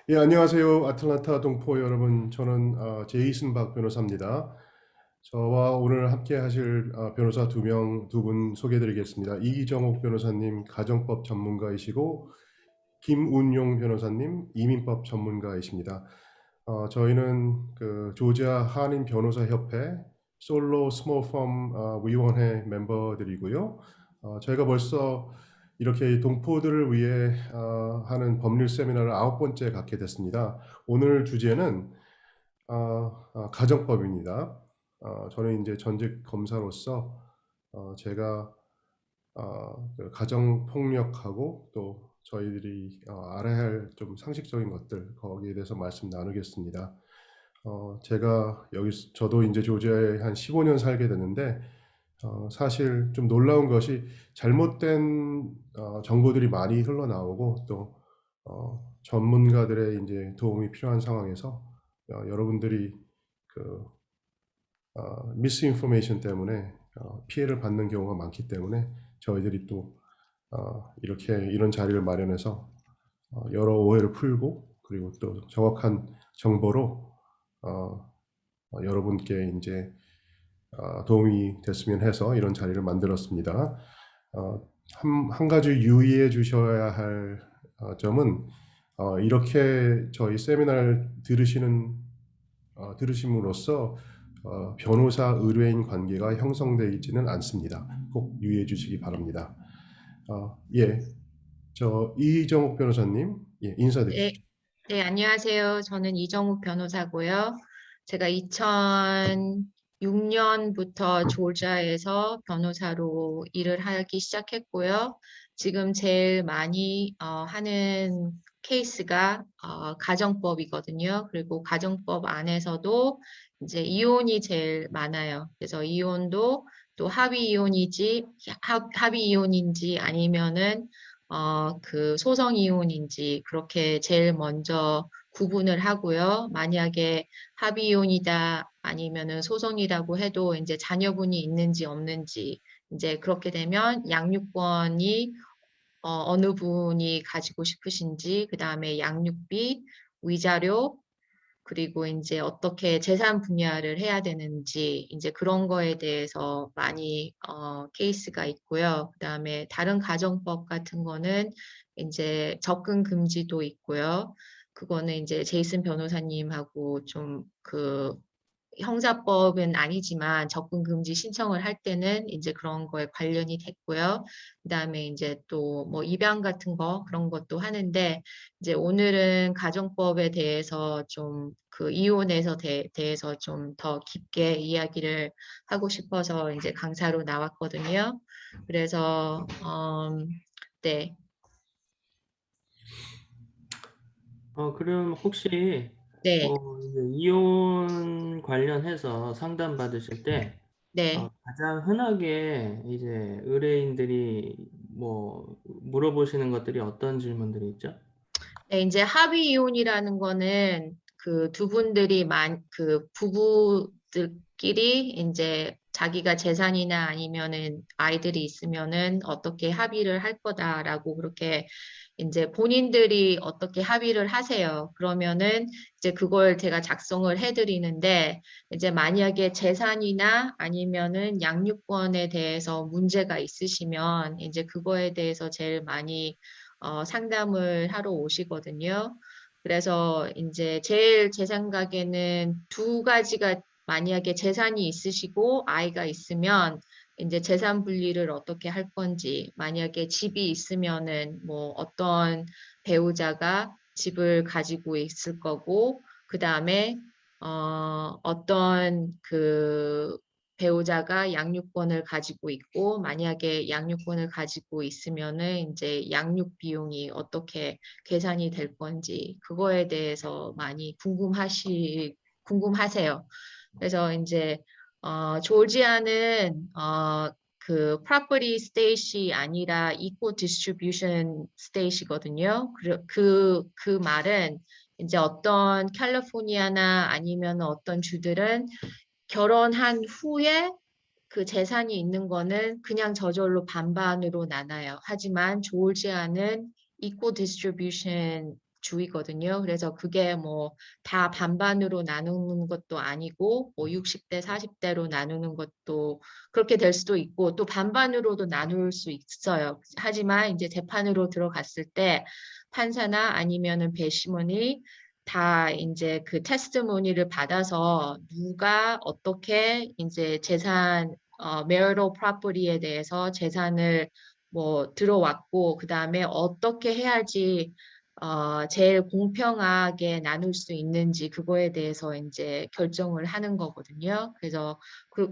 예, 안녕하세요. 아틀란타 동포 여러분. 저는 제이슨 박 변호사입니다. 저와 오늘 함께 하실 변호사 두 분 소개해 드리겠습니다. 이정옥 변호사님, 가정법 전문가이시고 김운용 변호사님, 이민법 전문가이십니다. 저희는 그 조지아 한인 변호사 협회 솔로 스몰 펌 위원회 멤버들이고요. 저희가 벌써 이렇게 동포들을 위해 하는 법률 세미나를 9번째 갖게 됐습니다. 오늘 주제는 가정법입니다. 저는 이제 전직 검사로서 제가 그 가정 폭력하고 또 저희들이 알아야 할 좀 상식적인 것들 거기에 대해서 말씀 나누겠습니다. 제가 여기 저도 이제 조지아에 한 15년 살게 됐는데 사실 좀 놀라운 것이 잘못된 정보들이 많이 흘러나오고 또 전문가들의 이제 도움이 필요한 상황에서 여러분들이 그 미스인포메이션 때문에 피해를 받는 경우가 많기 때문에 저희들이 또 이렇게 이런 자리를 마련해서 여러 오해를 풀고 그리고 또 정확한 정보로 여러분께 이제 도움이 됐으면 해서 이런 자리를 만들었습니다. 한 가지 유의해 주셔야 할 점은 이렇게 저희 세미나를 들으심으로써 변호사 의뢰인 관계가 형성되어 있지는 않습니다. 꼭 유의해 주시기 바랍니다. 예, 저 이정옥 변호사님, 예, 인사드리시죠. 네, 네, 안녕하세요. 저는 이정욱 변호사고요. 제가 2006년부터 조지아에서 변호사로 일을 하기 시작했고요. 지금 제일 많이 하는 케이스가 가정법이거든요. 그리고 가정법 안에서도 이제 이혼이 제일 많아요. 그래서 이혼도 또 합의 이혼인지 아니면은 그 소송 이혼인지 그렇게 제일 먼저 구분을 하고요. 만약에 합의 이혼이다 아니면은 소송이라고 해도 이제 자녀분이 있는지 없는지 이제 그렇게 되면 양육권이 어느 분이 가지고 싶으신지 그다음에 양육비, 위자료 그리고 이제 어떻게 재산 분야를 해야 되는지 이제 그런 거에 대해서 많이 케이스가 있고요. 그다음에 다른 가정법 같은 거는 이제 접근 금지도 있고요. 그거는 이제 제이슨 변호사님하고 좀그 형사법은 아니지만 접근 금지 신청을 할 때는 이제 그런 거에 관련이 됐고요. 그다음에 이제 또 뭐 입양 같은 거 그런 것도 하는데 이제 오늘은 가정법에 대해서 좀 그 이혼에서 대해서 좀 더 깊게 이야기를 하고 싶어서 이제 강사로 나왔거든요. 그래서 네, 그럼 혹시 네, 이제 이혼 관련해서 상담 받으실 때 네. 가장 흔하게 이제 의뢰인들이 물어보시는 것들이 어떤 질문들이 있죠? 네, 이제 합의 이혼이라는 거는 그 두 분들이 그 부부들끼리 이제 자기가 재산이나 아니면은 아이들이 있으면은 어떻게 합의를 할 거다라고 그렇게 이제 본인들이 어떻게 합의를 하세요. 그러면은 이제 그걸 제가 작성을 해드리는데 이제 만약에 재산이나 아니면은 양육권에 대해서 문제가 있으시면 이제 그거에 대해서 제일 많이 상담을 하러 오시거든요. 그래서 이제 제일 제 생각에는 두 가지가 만약에 재산이 있으시고 아이가 있으면 이제 재산 분리를 어떻게 할 건지, 만약에 집이 있으면은 뭐 어떤 배우자가 집을 가지고 있을 거고, 그 다음에 어떤 그 배우자가 양육권을 가지고 있고, 만약에 양육권을 가지고 있으면은 이제 양육 비용이 어떻게 계산이 될 건지, 그거에 대해서 많이 궁금하세요. 그래서 이제, 조지아는, 그 property state이 아니라 equal distribution state이거든요. 그 말은 이제 어떤 캘리포니아나 아니면 어떤 주들은 결혼한 후에 그 재산이 있는 거는 그냥 저절로 반반으로 나눠요. 하지만 조지아는 equal distribution 주의거든요. 그래서 그게 뭐 다 반반으로 나누는 것도 아니고 뭐 60대 40대로 나누는 것도 그렇게 될 수도 있고 또 반반으로도 나눌 수 있어요. 하지만 이제 재판으로 들어갔을 때 판사나 아니면은 배심원이 다 이제 그 테스트모니를 받아서 누가 어떻게 이제 재산 marital property에 대해서 재산을 뭐 들어왔고 그다음에 어떻게 해야지 제일 공평하게 나눌 수 있는지 그거에 대해서 이제 결정을 하는 거거든요. 그래서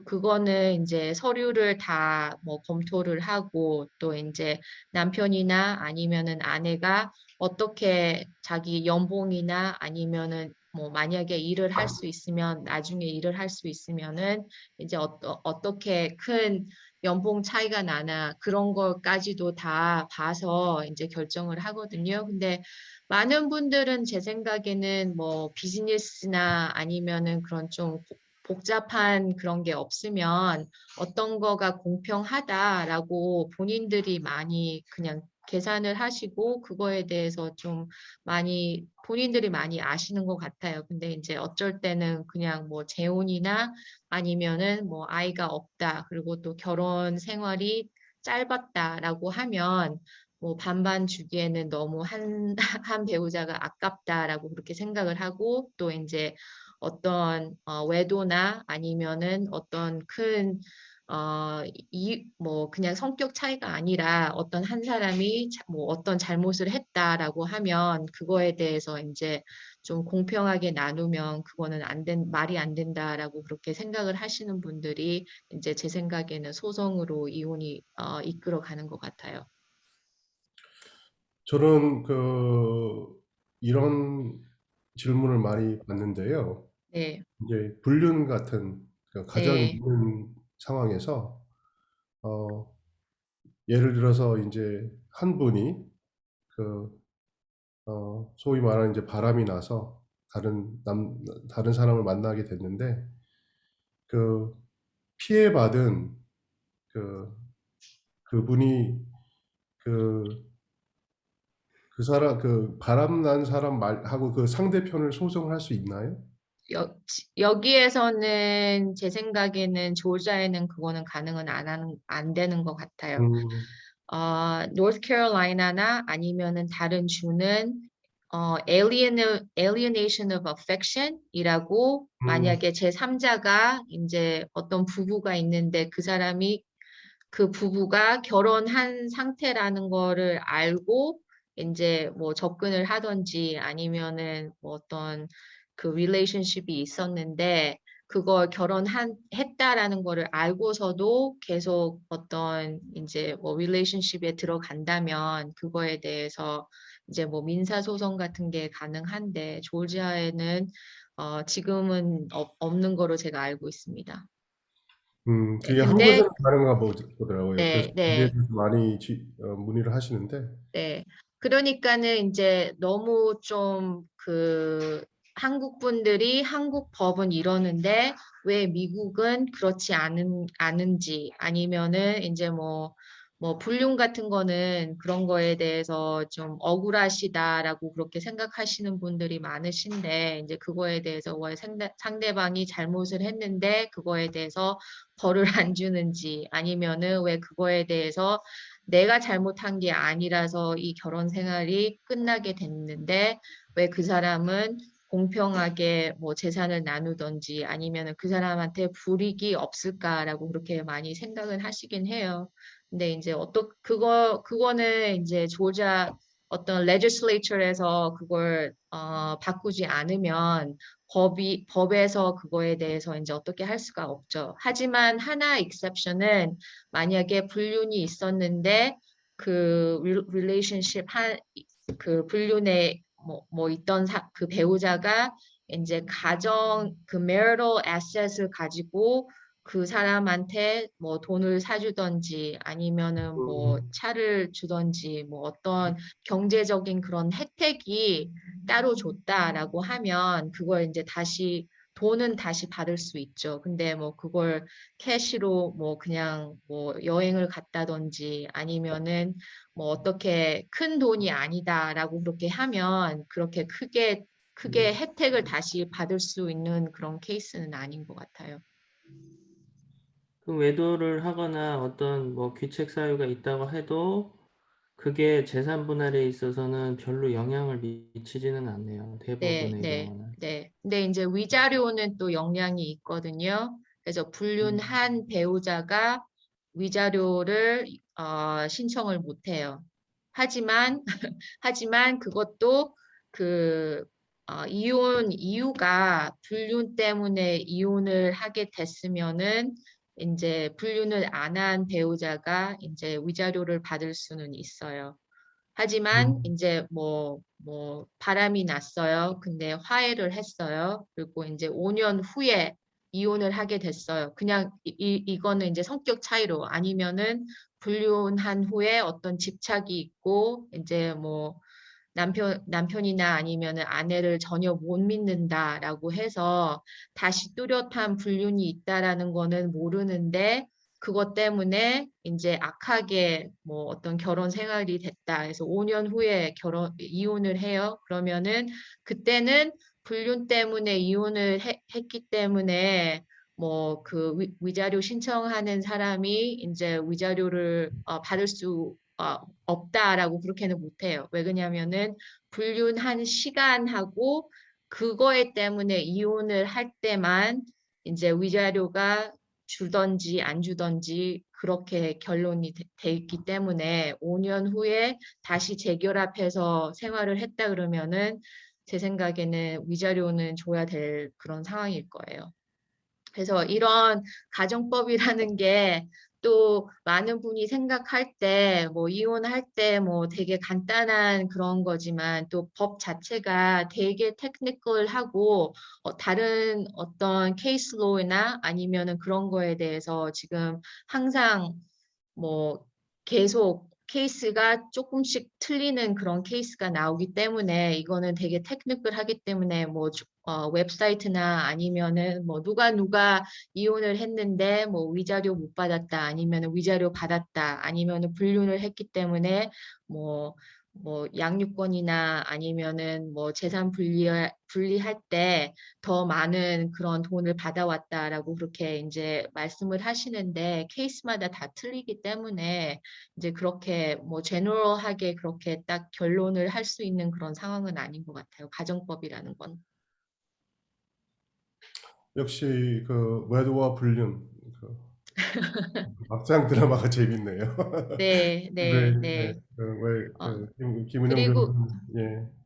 그거는 이제 서류를 다 뭐 검토를 하고 또 이제 남편이나 아니면은 아내가 어떻게 자기 연봉이나 아니면은 뭐 만약에 일을 할 수 있으면 나중에 일을 할 수 있으면은 이제 어떻게 큰 연봉 차이가 나나 그런 것까지도 다 봐서 이제 결정을 하거든요. 근데 많은 분들은 제 생각에는 뭐 비즈니스나 아니면은 그런 좀 복잡한 그런 게 없으면 어떤 거가 공평하다라고 본인들이 많이 그냥 계산을 하시고 그거에 대해서 좀 많이 본인들이 많이 아시는 것 같아요. 근데 이제 어쩔 때는 그냥 뭐 재혼이나 아니면은 뭐 아이가 없다 그리고 또 결혼 생활이 짧았다라고 하면 뭐 반반 주기에는 너무 한 배우자가 아깝다라고 그렇게 생각을 하고 또 이제 어떤 외도나 아니면은 어떤 큰 뭐 그냥 성격 차이가 아니라 어떤 한 사람이 뭐 어떤 잘못을 했다라고 하면 그거에 대해서 이제 좀 공평하게 나누면 그거는 말이 안 된다라고 그렇게 생각을 하시는 분들이 이제 제 생각에는 소송으로 이혼이 이끌어 가는 것 같아요. 저는 이런 질문을 많이 받는데요. 네, 이제 불륜 같은 가정이 네, 있는 상황에서 어 예를 들어서 인제 한 분이 그 소위 말하는 이제 바람이 나서 다른 사람을 만나게 됐는데 그 피해받은 그 그분이 그 바람 난 사람 말하고 그 상대편을 소송할 수 있나요? 여기에서는 제 생각에는 조지아에는 그거는 가능은 안 되는 것 같아요. 음. 노스캐롤라이나나 아니면은 다른 주는 alienation of affection이라고 음. 만약에 제3자가 이제 어떤 부부가 있는데 그 부부가 결혼한 상태라는 거를 알고 이제 뭐 접근을 하든지 아니면은 뭐 어떤 그 relationship이 있었는데 그걸 했다라는 거를 알고서도 계속 어떤 이제 뭐 relationship에 들어간다면 그거에 대해서 이제 뭐 민사소송 같은 게 가능한데 조지아에는 지금은 없는 거로 제가 알고 있습니다. 네, 그게 근데 한국에서는 가능한가 보더라고요. 그래서 네, 거기에 네. 대해서 많이 문의를 하시는데 네. 그러니까는 이제 너무 좀 한국 분들이 한국 법은 이러는데 왜 미국은 그렇지 않은지 아니면은 이제 뭐 불륜 같은 거는 그런 거에 대해서 좀 억울하시다라고 그렇게 생각하시는 분들이 많으신데 이제 그거에 대해서 왜 상대방이 잘못을 했는데 그거에 대해서 벌을 안 주는지 아니면은 왜 그거에 대해서 내가 잘못한 게 아니라서 이 결혼 생활이 끝나게 됐는데 왜 그 사람은 공평하게 뭐 재산을 나누든지 아니면은 그 사람한테 불이익이 없을까라고 그렇게 많이 생각은 하시긴 해요. 근데 이제 그거는 이제 어떤 legislature에서 그걸 바꾸지 않으면 법에서 그거에 대해서 이제 어떻게 할 수가 없죠. 하지만 하나 exception은 만약에 불륜이 있었는데 그 relationship 그 불륜에 뭐 있던 그 배우자가 이제 그 marital asset을 가지고 그 사람한테 뭐 돈을 사주던지 아니면은 뭐 음. 차를 주던지 뭐 어떤 경제적인 그런 혜택이 따로 줬다라고 하면 그걸 이제 다시 돈은 다시 받을 수 있죠. 근데 뭐 그걸 캐시로 뭐 그냥 뭐 여행을 갔다든지 아니면은 뭐 어떻게 큰 돈이 아니다라고 그렇게 하면 그렇게 크게 혜택을 다시 받을 수 있는 그런 케이스는 아닌 것 같아요. 그 외도를 하거나 어떤 뭐 귀책 사유가 있다고 해도 그게 재산 분할에 있어서는 별로 영향을 미치지는 않네요. 네, 대부분의 네, 경우는. 네. 근데 이제 위자료는 또 영향이 있거든요. 그래서 불륜한 배우자가 위자료를 신청을 못 해요. 하지만 하지만 그것도 그 이혼 이유가 불륜 때문에 이혼을 하게 됐으면은 이제 불륜을 안 한 배우자가 이제 위자료를 받을 수는 있어요. 하지만 음, 이제 뭐 바람이 났어요. 근데 화해를 했어요. 그리고 이제 5년 후에 이혼을 하게 됐어요. 그냥 이거는 이제 성격 차이로 아니면은 불륜한 후에 어떤 집착이 있고 이제 뭐 남편이나 아니면은 아내를 전혀 못 믿는다라고 해서 다시 뚜렷한 불륜이 있다라는 거는 모르는데 그것 때문에 이제 악하게 뭐 어떤 결혼 생활이 됐다. 그래서 5년 후에 이혼을 해요. 그러면은 그때는 불륜 때문에 이혼을 했기 때문에 뭐 그 위자료 신청하는 사람이 이제 위자료를 받을 수 없다라고 그렇게는 못해요. 왜 그러냐면은 불륜한 시간하고 그거에 때문에 이혼을 할 때만 이제 위자료가 주던지 안 주던지 그렇게 결론이 돼 있기 때문에 5년 후에 다시 재결합해서 생활을 했다 그러면은 제 생각에는 위자료는 줘야 될 그런 상황일 거예요. 그래서 이런 가정법이라는 게 또 많은 분이 생각할 때 뭐 이혼할 때 뭐 되게 간단한 그런 거지만 또 법 자체가 되게 테크니컬하고 다른 어떤 케이스 로우나 아니면은 그런 거에 대해서 지금 항상 뭐 계속 케이스가 조금씩 틀리는 그런 케이스가 나오기 때문에 이거는 되게 테크니컬하기 때문에 뭐 웹사이트나 아니면은 뭐 누가 이혼을 했는데 뭐 위자료 못 받았다 아니면은 위자료 받았다 아니면은 불륜을 했기 때문에 뭐 양육권이나 아니면은 뭐 재산 분리할 때 더 많은 그런 돈을 받아왔다라고 그렇게 이제 말씀을 하시는데 케이스마다 다 틀리기 때문에 이제 그렇게 뭐 제너럴하게 그렇게 딱 결론을 할 수 있는 그런 상황은 아닌 것 같아요. 가정법이라는 건. 역시 그 외도와 불륜 그 막장 드라마가 재밌네요. 네, 네, 네, 네. 네. 어, 김은영 그리고 변호사님, 예,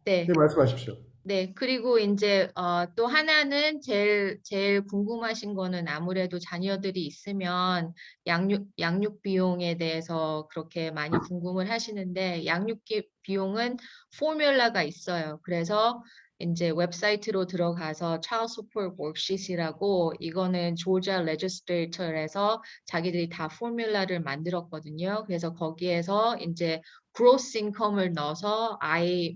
예, 네. 말씀하십시오. 네, 그리고 이제 또 하나는 제일 궁금하신 거는 아무래도 자녀들이 있으면 양육 비용에 대해서 그렇게 많이 궁금을 하시는데 양육 비용은 포뮬라가 있어요. 그래서 이제 웹사이트로 들어가서 Child Support Worksheet이라고 이거는 조지아 레지슬레이처에서 자기들이 다 포뮬라를 만들었거든요. 그래서 거기에서 이제 gross income을 넣어서 아이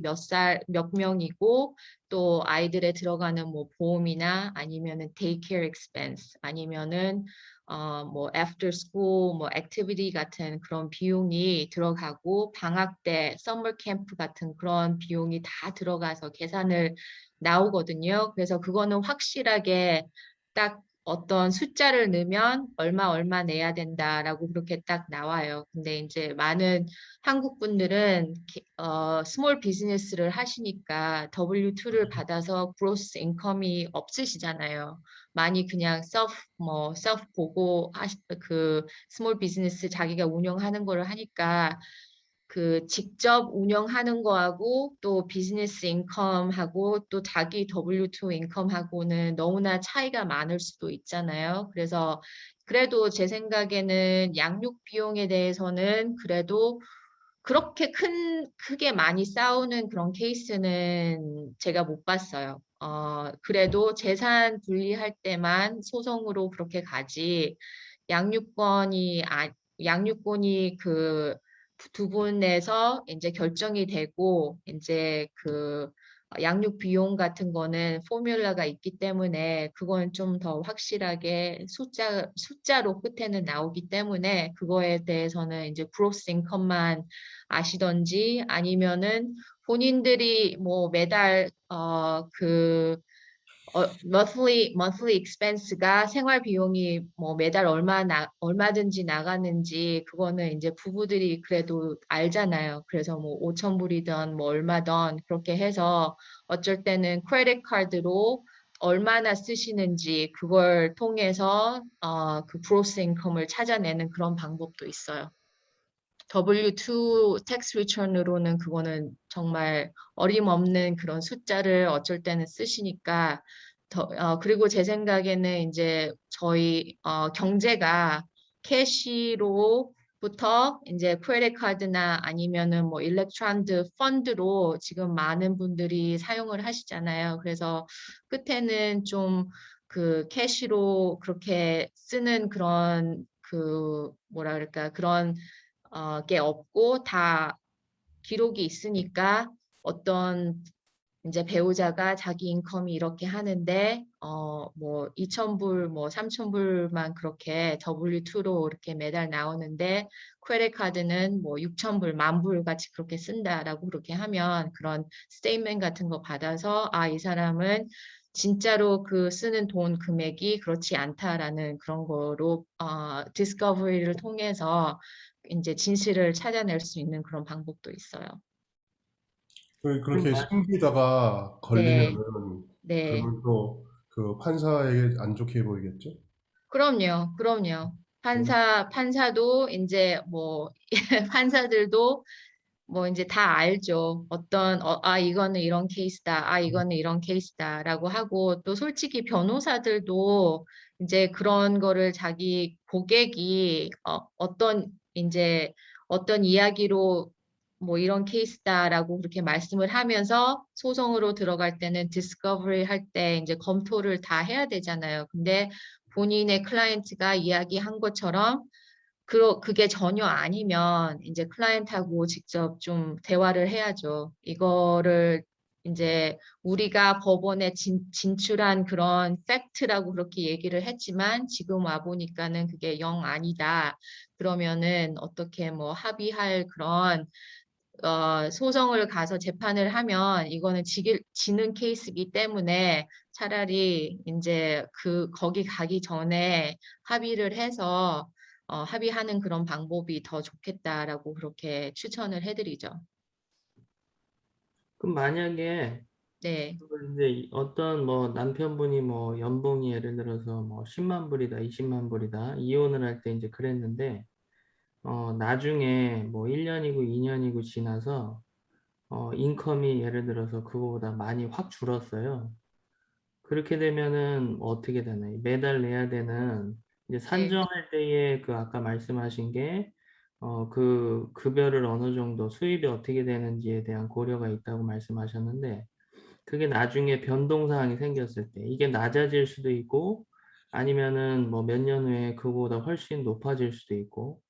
몇 명이고 또 아이들의 들어가는 뭐 보험이나 아니면은 daycare expense 아니면은 뭐 after school 뭐 activity 같은 그런 비용이 들어가고 방학 때 summer camp 같은 그런 비용이 다 들어가서 계산을 나오거든요. 그래서 그거는 확실하게 딱 어떤 숫자를 넣으면 얼마 내야 된다라고 그렇게 딱 나와요. 근데 이제 많은 한국 분들은 스몰 비즈니스를 하시니까 W2를 받아서 그로스 인컴이 없으시잖아요. 많이 그냥 셀프 보고 그 스몰 비즈니스 자기가 운영하는 거를 하니까 그 직접 운영하는 거하고 또 비즈니스 인컴하고 또 자기 W2 인컴하고는 너무나 차이가 많을 수도 있잖아요. 그래서 그래도 제 생각에는 양육 비용에 대해서는 그래도 그렇게 크게 많이 싸우는 그런 케이스는 제가 못 봤어요. 그래도 재산 분리할 때만 소송으로 그렇게 가지, 양육권이, 양육권이 그 두 분에서 이제 결정이 되고, 이제 그 양육 비용 같은 거는 포뮬러가 있기 때문에 그건 좀 더 확실하게 숫자로 끝에는 나오기 때문에 그거에 대해서는 이제 gross income만 아시던지 아니면은 본인들이 뭐 매달 monthly expense가 생활 비용이 뭐 매달 얼마든지 나가는지 그거는 이제 부부들이 그래도 알잖아요. 그래서 뭐 5천 불이든 뭐 얼마든 그렇게 해서 어쩔 때는 크레딧 카드로 얼마나 쓰시는지 그걸 통해서 그 gross income을 찾아내는 그런 방법도 있어요. W2 tax return으로는 그거는 정말 어림없는 그런 숫자를 어쩔 때는 쓰시니까 그리고 제 생각에는 이제 저희 경제가 캐시로부터 이제 크레딧 카드나 아니면은 뭐 일렉트런드 펀드로 지금 많은 분들이 사용을 하시잖아요. 그래서 끝에는 좀 그 캐시로 그렇게 쓰는 그런 그 뭐라 그럴까 그런 게 없고 다 기록이 있으니까 어떤 이제 배우자가 자기 인컴이 이렇게 하는데 뭐 2,000불 뭐 3,000불만 그렇게 W2로 이렇게 매달 나오는데 크레딧 카드는 뭐 6,000불, 10,000불 같이 그렇게 쓴다라고 그렇게 하면 그런 스테이트먼트 같은 거 받아서 이 사람은 진짜로 그 쓰는 돈 금액이 그렇지 않다라는 그런 거로 디스커버리를 통해서 이제 진실을 찾아낼 수 있는 그런 방법도 있어요. 그럼 그렇게 숨기다가 네, 걸리면은 네. 그러면 또 그 판사에게 안 좋게 보이겠죠? 그럼요, 그럼요. 네. 판사도 이제 뭐, 판사들도 뭐 이제 다 알죠. 이거는 이런 케이스다. 이거는 이런 케이스다라고 하고 또 솔직히 변호사들도 이제 그런 거를 자기 고객이 어떤 이야기로 뭐 이런 케이스다라고 그렇게 말씀을 하면서 소송으로 들어갈 때는 디스커버리 할 때 이제 검토를 다 해야 되잖아요. 근데 본인의 클라이언트가 이야기한 것처럼 그게 전혀 아니면 이제 클라이언트하고 직접 좀 대화를 해야죠. 이거를 이제 우리가 법원에 진출한 그런 팩트라고 그렇게 얘기를 했지만 지금 와 보니까는 그게 영 아니다. 그러면은 어떻게 뭐 합의할 그런 소송을 가서 재판을 하면 이거는 지는 케이스이기 때문에 차라리 이제 거기 가기 전에 합의를 해서 합의하는 그런 방법이 더 좋겠다라고 그렇게 추천을 해드리죠. 그럼 만약에 네, 이제 어떤 뭐 남편분이 뭐 연봉이 예를 들어서 뭐 10만 불이다, 20만 불이다, 이혼을 할 때 이제 그랬는데, 나중에 뭐 1년이고 2년이고 지나서, 인컴이 예를 들어서 그거보다 많이 확 줄었어요. 그렇게 되면은 어떻게 되나요? 매달 내야 되는, 이제 네. 산정할 때에 그 아까 말씀하신 게, 그 급여를 어느 정도 수입이 어떻게 되는지에 대한 고려가 있다고 말씀하셨는데, 그게 나중에 변동사항이 생겼을 때 이게 낮아질 수도 있고 아니면은 뭐 몇 년 후에 그거보다 훨씬 높아질 수도 있고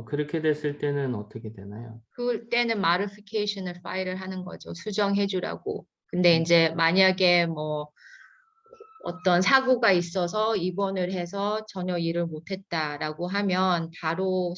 그렇게 됐을 때는 어떻게 되나요? 그때는 modification을 파일을 하는 거죠. 수정해주라고. 근데 음, 이제 만약에 뭐 어떤 사고가 있어서 입원을 해서 전혀 일을 못했다라고 하면 바로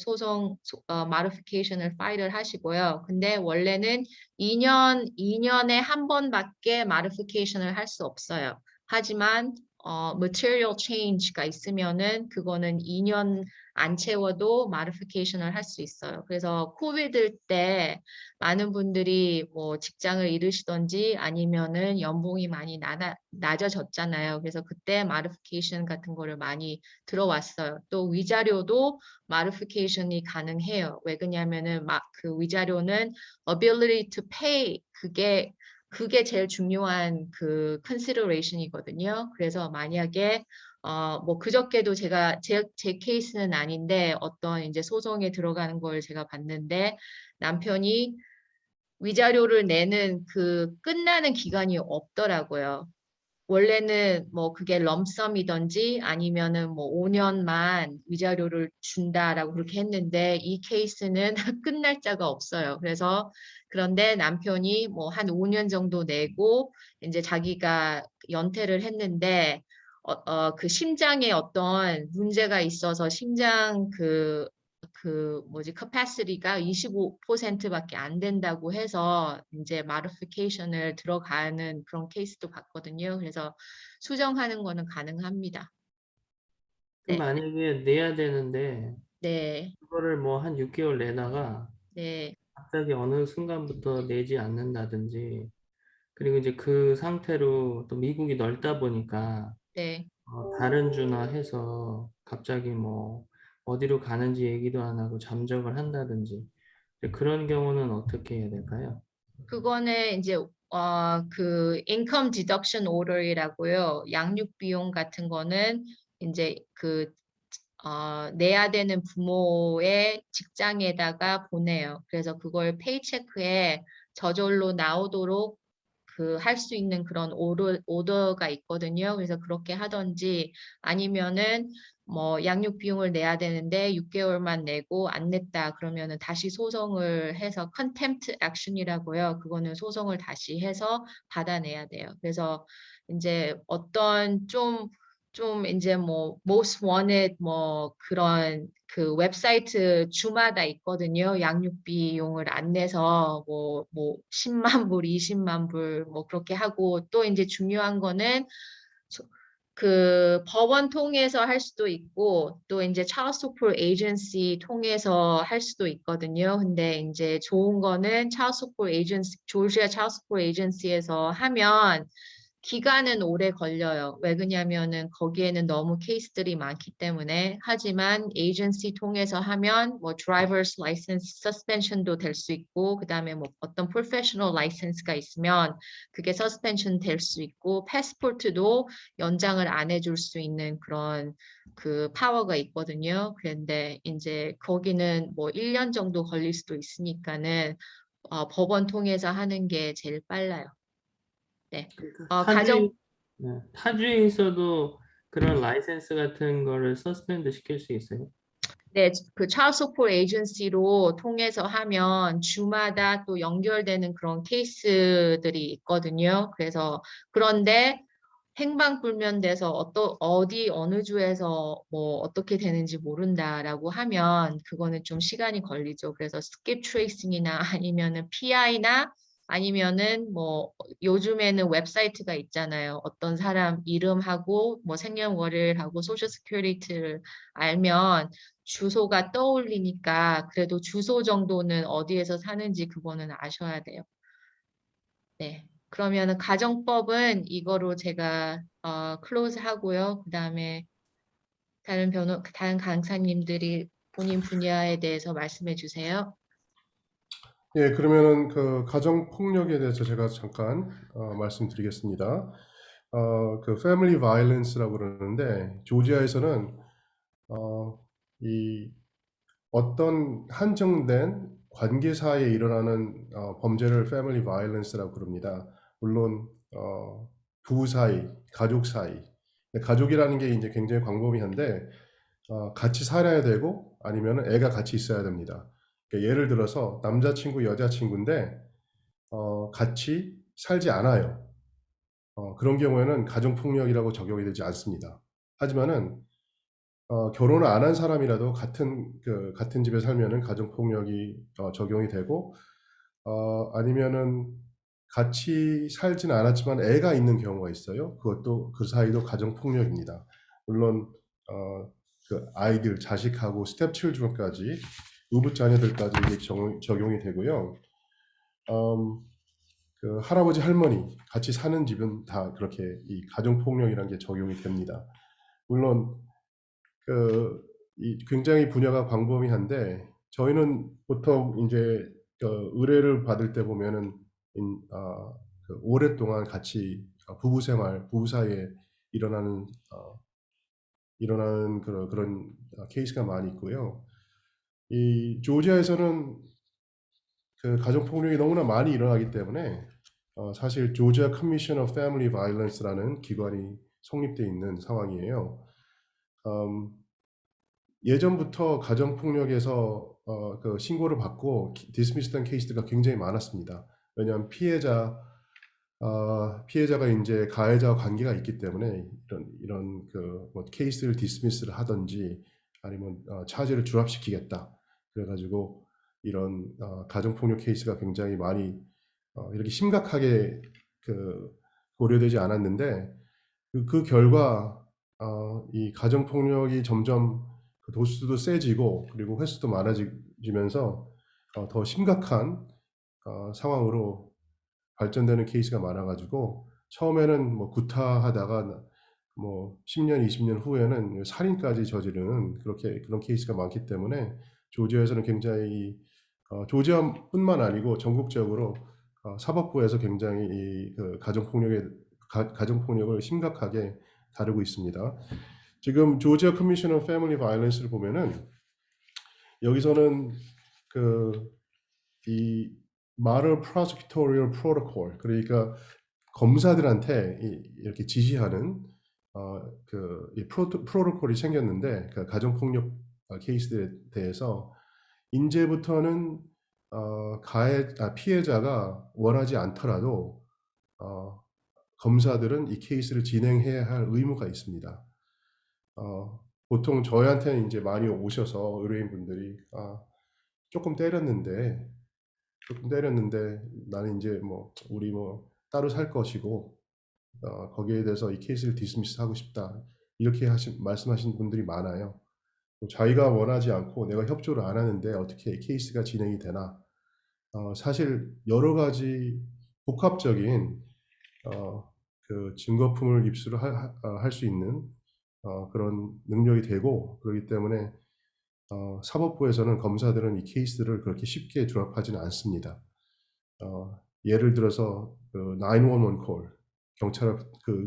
modification을 파일을 하시고요. 근데 원래는 2년에 한 번밖에 modification을 할 수 없어요. 하지만 material change가 있으면은 그거는 2년 안 채워도 modification을 할 수 있어요. 그래서 코비드 때 많은 분들이 뭐 직장을 잃으시던지 아니면은 연봉이 많이 낮아졌잖아요. 그래서 그때 modification 같은 거를 많이 들어왔어요. 또 위자료도 modification이 가능해요. 왜 그러냐면은 그 위자료는 ability to pay 그게 제일 중요한 그 consideration이거든요. 그래서 만약에 뭐 그저께도 제 케이스는 아닌데 어떤 이제 소송에 들어가는 걸 제가 봤는데 남편이 위자료를 내는 그 끝나는 기간이 없더라고요. 원래는 뭐 그게 럼썸이든지 아니면은 뭐 5년만 위자료를 준다라고 그렇게 했는데 이 케이스는 끝날 자가 없어요. 그래서 그런데 남편이 뭐 한 5년 정도 내고 이제 자기가 연퇴를 했는데 그 심장에 어떤 문제가 있어서 심장 그 뭐지 capacity가 25%밖에 안 된다고 해서 이제 modification을 들어가는 그런 케이스도 봤거든요. 그래서 수정하는 거는 가능합니다. 그럼 네, 만약에 내야 되는데 네, 그거를 뭐 한 6개월 내다가 네, 갑자기 어느 순간부터 내지 않는다든지 그리고 이제 그 상태로 또 미국이 넓다 보니까 네. 다른 주나 해서 갑자기 뭐 어디로 가는지 얘기도 안 하고 잠적을 한다든지 그런 경우는 어떻게 해야 될까요? 그거는 이제 그 income deduction order이라고요. 양육 비용 같은 거는 이제 내야 되는 부모의 직장에다가 보내요. 그래서 그걸 페이체크에 저절로 나오도록 그 할 수 있는 그런 오더가 있거든요. 그래서 그렇게 하든지 아니면은 뭐 양육 비용을 내야 되는데 6개월만 내고 안 냈다 그러면은 다시 소송을 해서 contempt action이라고요. 그거는 소송을 다시 해서 받아내야 돼요. 그래서 이제 어떤 좀 이제 뭐 most wanted 뭐 그런 그 웹사이트 주마다 있거든요. 양육 비용을 안 내서 뭐 10만 불, 20만 불 뭐 그렇게 하고 또 이제 중요한 거는 그 법원 통해서 할 수도 있고 또 이제 child support agency 통해서 할 수도 있거든요. 근데 이제 좋은 거는 child support agency, 조지아 child support agency에서 하면 기간은 오래 걸려요. 왜 그러냐면은 거기에는 너무 케이스들이 많기 때문에. 하지만 에이전시 통해서 하면 뭐 driver's license suspension도 될 수 있고 그다음에 뭐 어떤 professional license가 있으면 그게 suspension 될 수 있고 패스포트도 연장을 안 해줄 수 있는 그런 그 파워가 있거든요. 그런데 이제 거기는 뭐 1년 정도 걸릴 수도 있으니까는 법원 통해서 하는 게 제일 빨라요. 네. 그러니까 가정, 타주에 있어도 그런 라이센스 같은 거를 서스펜드 시킬 수 있어요? 네, 그 child support agency로 통해서 하면 주마다 또 연결되는 그런 케이스들이 있거든요. 그래서 그런데 행방불명돼서 어디 어느 주에서 뭐 어떻게 되는지 모른다라고 하면 그거는 좀 시간이 걸리죠. 그래서 스킵 트레이싱이나 아니면은 PI나 아니면은 뭐 요즘에는 웹사이트가 있잖아요. 어떤 사람 이름하고 뭐 생년월일하고 소셜 스큐리티를 알면 주소가 떠올리니까 그래도 주소 정도는 어디에서 사는지 그거는 아셔야 돼요. 네. 그러면은 가정법은 이거로 제가 클로즈 하고요. 그다음에 다른 강사님들이 본인 분야에 대해서 말씀해 주세요. 예, 그러면은 그 가정 폭력에 대해서 제가 잠깐 말씀드리겠습니다. 그 패밀리 바이올런스라고 그러는데 조지아에서는 이 어떤 한정된 관계 사이에 일어나는 범죄를 패밀리 바이올런스라고 그럽니다. 물론 부부 사이, 가족 사이. 가족이라는 게 이제 굉장히 광범위한데 같이 살아야 되고 아니면 애가 같이 있어야 됩니다. 그러니까 예를 들어서 남자친구, 여자친구인데 같이 살지 않아요. 그런 경우에는 가정폭력이라고 적용이 되지 않습니다. 하지만은 결혼을 안 한 사람이라도 같은 집에 살면은 가정폭력이 적용이 되고 아니면은 같이 살진 않았지만 애가 있는 경우가 있어요. 그것도 그 사이도 가정폭력입니다. 물론 그 아이들, 자식하고 스텝 칠드런까지 의붓 자녀들까지 이게 적용이 되고요. 그 할아버지 할머니 같이 사는 집은 다 그렇게 이 가정폭력이라는 게 적용이 됩니다. 물론 굉장히 분야가 광범위한데 저희는 보통 이제 의뢰를 받을 때 보면은 오랫동안 같이 부부 생활, 부부 사이에 일어나는 그런 케이스가 많이 있고요. 이 조지아에서는 그 가정 폭력이 너무나 많이 일어나기 때문에 사실 조지아 커미션 오브 패밀리 바이올런스라는 기관이 성립돼 있는 상황이에요. 예전부터 가정 폭력에서 그 신고를 받고 디스미스된 케이스가 굉장히 많았습니다. 왜냐하면 피해자가 이제 가해자와 관계가 있기 때문에 이런 그 뭐 케이스를 디스미스를 하든지 아니면 차제를 줄압시키겠다. 그래가지고 이런 가정 폭력 케이스가 굉장히 많이 이렇게 심각하게 그 고려되지 않았는데 그 결과 이 가정 폭력이 점점 그 도수도 세지고 그리고 횟수도 많아지면서 더 심각한 상황으로 발전되는 케이스가 많아가지고 처음에는 뭐 구타하다가 뭐 10년, 20년 후에는 살인까지 저지르는 그런 케이스가 많기 때문에 조지아에서는 굉장히 조지아뿐만 아니고 전국적으로 사법부에서 굉장히 그 가정 폭력을 심각하게 다루고 있습니다. 지금 조지아 커미션 오브 패밀리 바이올런스를 보면은 여기서는 이 Model Prosecutorial Protocol, 그러니까 검사들한테 이렇게 지시하는 이 프로토콜이 생겼는데 그 가정 폭력 케이스에 대해서 이제부터는 피해자가 원하지 않더라도 검사들은 이 케이스를 진행해야 할 의무가 있습니다. 보통 저희한테는 이제 많이 오셔서 의뢰인분들이 조금 때렸는데 나는 이제 뭐 우리 뭐 따로 살 것이고 거기에 대해서 이 케이스를 디스미스 하고 싶다 이렇게 말씀하신 분들이 많아요. 자기가 원하지 않고 내가 협조를 안 하는데 어떻게 이 케이스가 진행이 되나? 사실 여러 가지 복합적인 그 증거품을 입수를 할 수 있는 그런 능력이 되고 그렇기 때문에 사법부에서는 검사들은 이 케이스를 그렇게 쉽게 드랍하지는 않습니다. 예를 들어서 그 911 콜, 경찰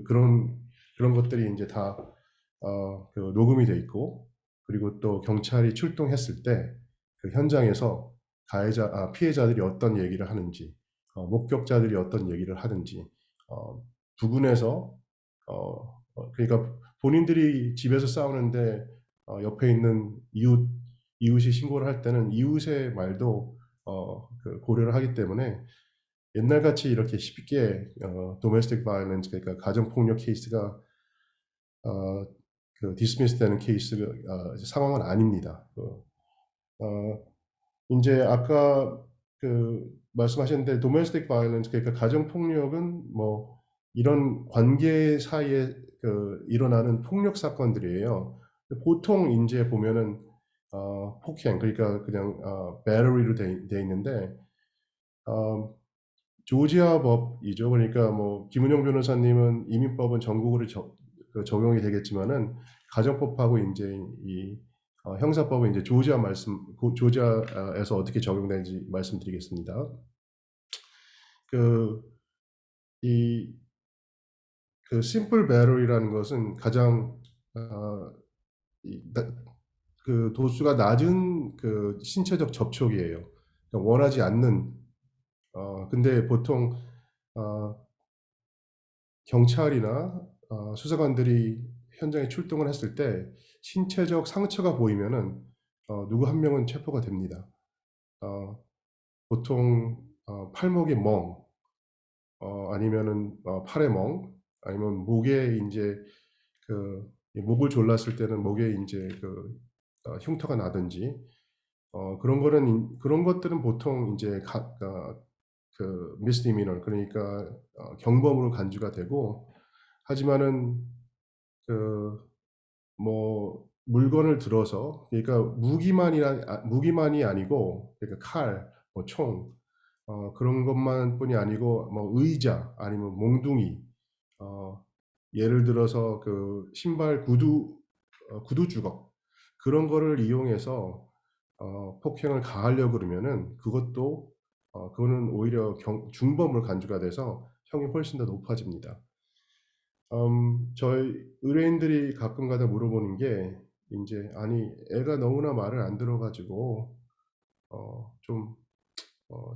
그런 것들이 이제 다 그 녹음이 돼 있고 그리고 또 경찰이 출동했을 때 그 현장에서 피해자들이 어떤 얘기를 하는지 목격자들이 어떤 얘기를 하는지 부근에서 그러니까 본인들이 집에서 싸우는데 옆에 있는 이웃이 신고를 할 때는 이웃의 말도 그 고려를 하기 때문에 옛날같이 이렇게 쉽게 domestic violence, 그러니까 가정 폭력 케이스가 그 디스미스 되는 상황은 아닙니다. 이제 아까 그 말씀하셨는데 domestic violence, 그러니까 가정 폭력은 뭐 이런 관계 사이에 일어나는 폭력 사건들이에요. 보통 이제 보면은 폭행, 그러니까 그냥 battery로 돼 있는데 조지아 법이죠. 그러니까 뭐 김은영 변호사님은 이민법은 전국으로 적용이 되겠지만은 가정법하고 이제 이 형사법은 이제 조지아에서 어떻게 적용되는지 말씀드리겠습니다. 이 simple battery라는 것은 가장 그 도수가 낮은 그 신체적 접촉이에요. 그러니까 원하지 않는 근데 보통 경찰이나 수사관들이 현장에 출동을 했을 때 신체적 상처가 보이면은 누구 한 명은 체포가 됩니다. 보통 팔목에 멍, 아니면은 팔에 멍, 아니면 목에 이제 목을 졸랐을 때는 목에 이제 흉터가 나든지 그런 것들은 보통 이제 그 misdemeanor, 그러니까 경범으로 간주가 되고 하지만은 뭐 물건을 들어서 그러니까 무기만이 아니고 그러니까 칼, 뭐 총 그런 것만뿐이 아니고 뭐 의자 아니면 몽둥이 예를 들어서 그 신발 구두 주걱 그런 거를 이용해서 폭행을 가하려고 그러면은 그거는 오히려 중범으로 간주가 돼서 형이 훨씬 더 높아집니다. 저희 의뢰인들이 가끔가다 물어보는 게 이제 아니 애가 너무나 말을 안 들어가지고 좀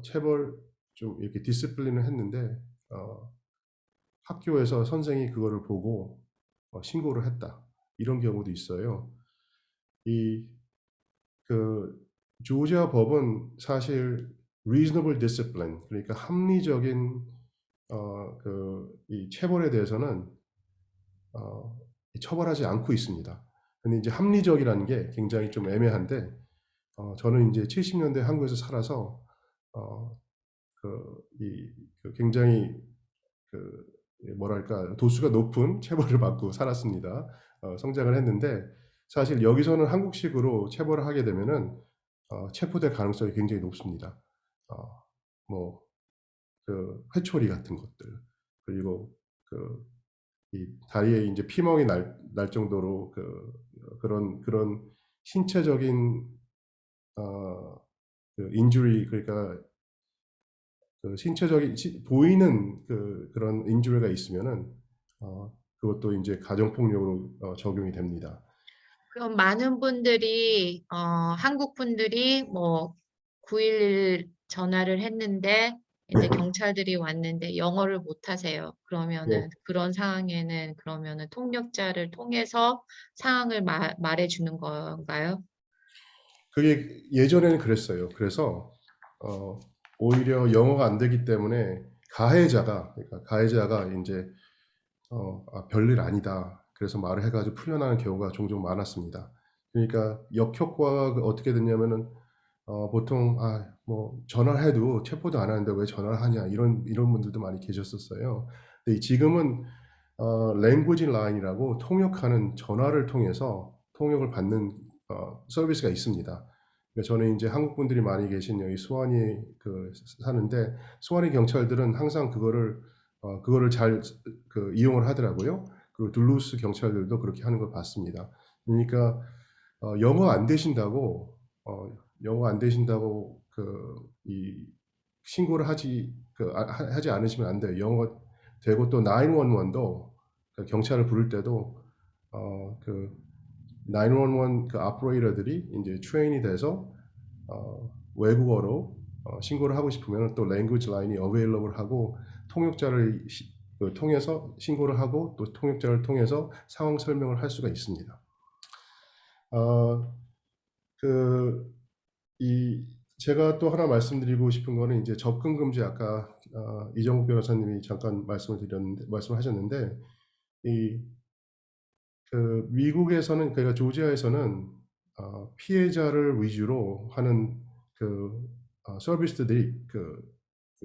체벌 좀 이렇게 디스플린을 했는데 학교에서 선생이 그거를 보고 신고를 했다. 이런 경우도 있어요. 그 조지아 법은 사실 reasonable discipline, 그러니까 합리적인 이 체벌에 대해서는 처벌하지 않고 있습니다. 근데 이제 합리적이라는 게 굉장히 좀 애매한데, 저는 이제 70년대 한국에서 살아서 굉장히 뭐랄까 도수가 높은 체벌을 받고 살았습니다. 성장을 했는데, 사실 여기서는 한국식으로 체벌을 하게 되면은 체포될 가능성이 굉장히 높습니다. 뭐 회초리 같은 것들, 그리고 이 다리에 이제 피멍이 날 정도로 그런 신체적인 인주리, 그러니까 신체적인 보이는 그런 인주리가 있으면은 그것도 이제 가정폭력으로 적용이 됩니다. 그럼 많은 분들이 한국 분들이 뭐 911 전화를 했는데 이제 경찰들이 왔는데 영어를 못 하세요. 그러면은 그런 상황에는 그러면은 통역자를 통해서 상황을 말해 주는 건가요? 그게 예전에는 그랬어요. 그래서 오히려 영어가 안 되기 때문에 가해자가 이제 별일 아니다, 그래서 말을 해가지고 풀려나는 경우가 종종 많았습니다. 그러니까 역효과가 어떻게 됐냐면은 보통 뭐 전화를 해도 체포도 안 하는데 왜 전화를 하냐, 이런 분들도 많이 계셨었어요. 근데 지금은 language line이라고 통역하는 전화를 통해서 통역을 받는 서비스가 있습니다. 그러니까 저는 이제 한국 분들이 많이 계신 여기 수완이 사는데, 수완이 경찰들은 항상 그거를 잘 이용을 하더라고요. 그리고 둘루스 경찰들도 그렇게 하는 걸 봤습니다. 그러니까 영어 안 되신다고 이 신고를 하지 않으시면 안 돼요. 영어 되고 또 911도 경찰을 부를 때도 그 911 오퍼레이터들이 이제 트레인이 돼서 외국어로 신고를 하고 싶으면 또 language line이 available 하고, 통역자를 통해서 신고를 하고 또 통역자를 통해서 상황 설명을 할 수가 있습니다. 제가 또 하나 말씀드리고 싶은 거는 이제 접근 금지, 아까 이정욱 변호사님이 잠깐 말씀하셨는데, 미국에서는, 그러니까 조지아에서는 피해자를 위주로 하는 서비스들이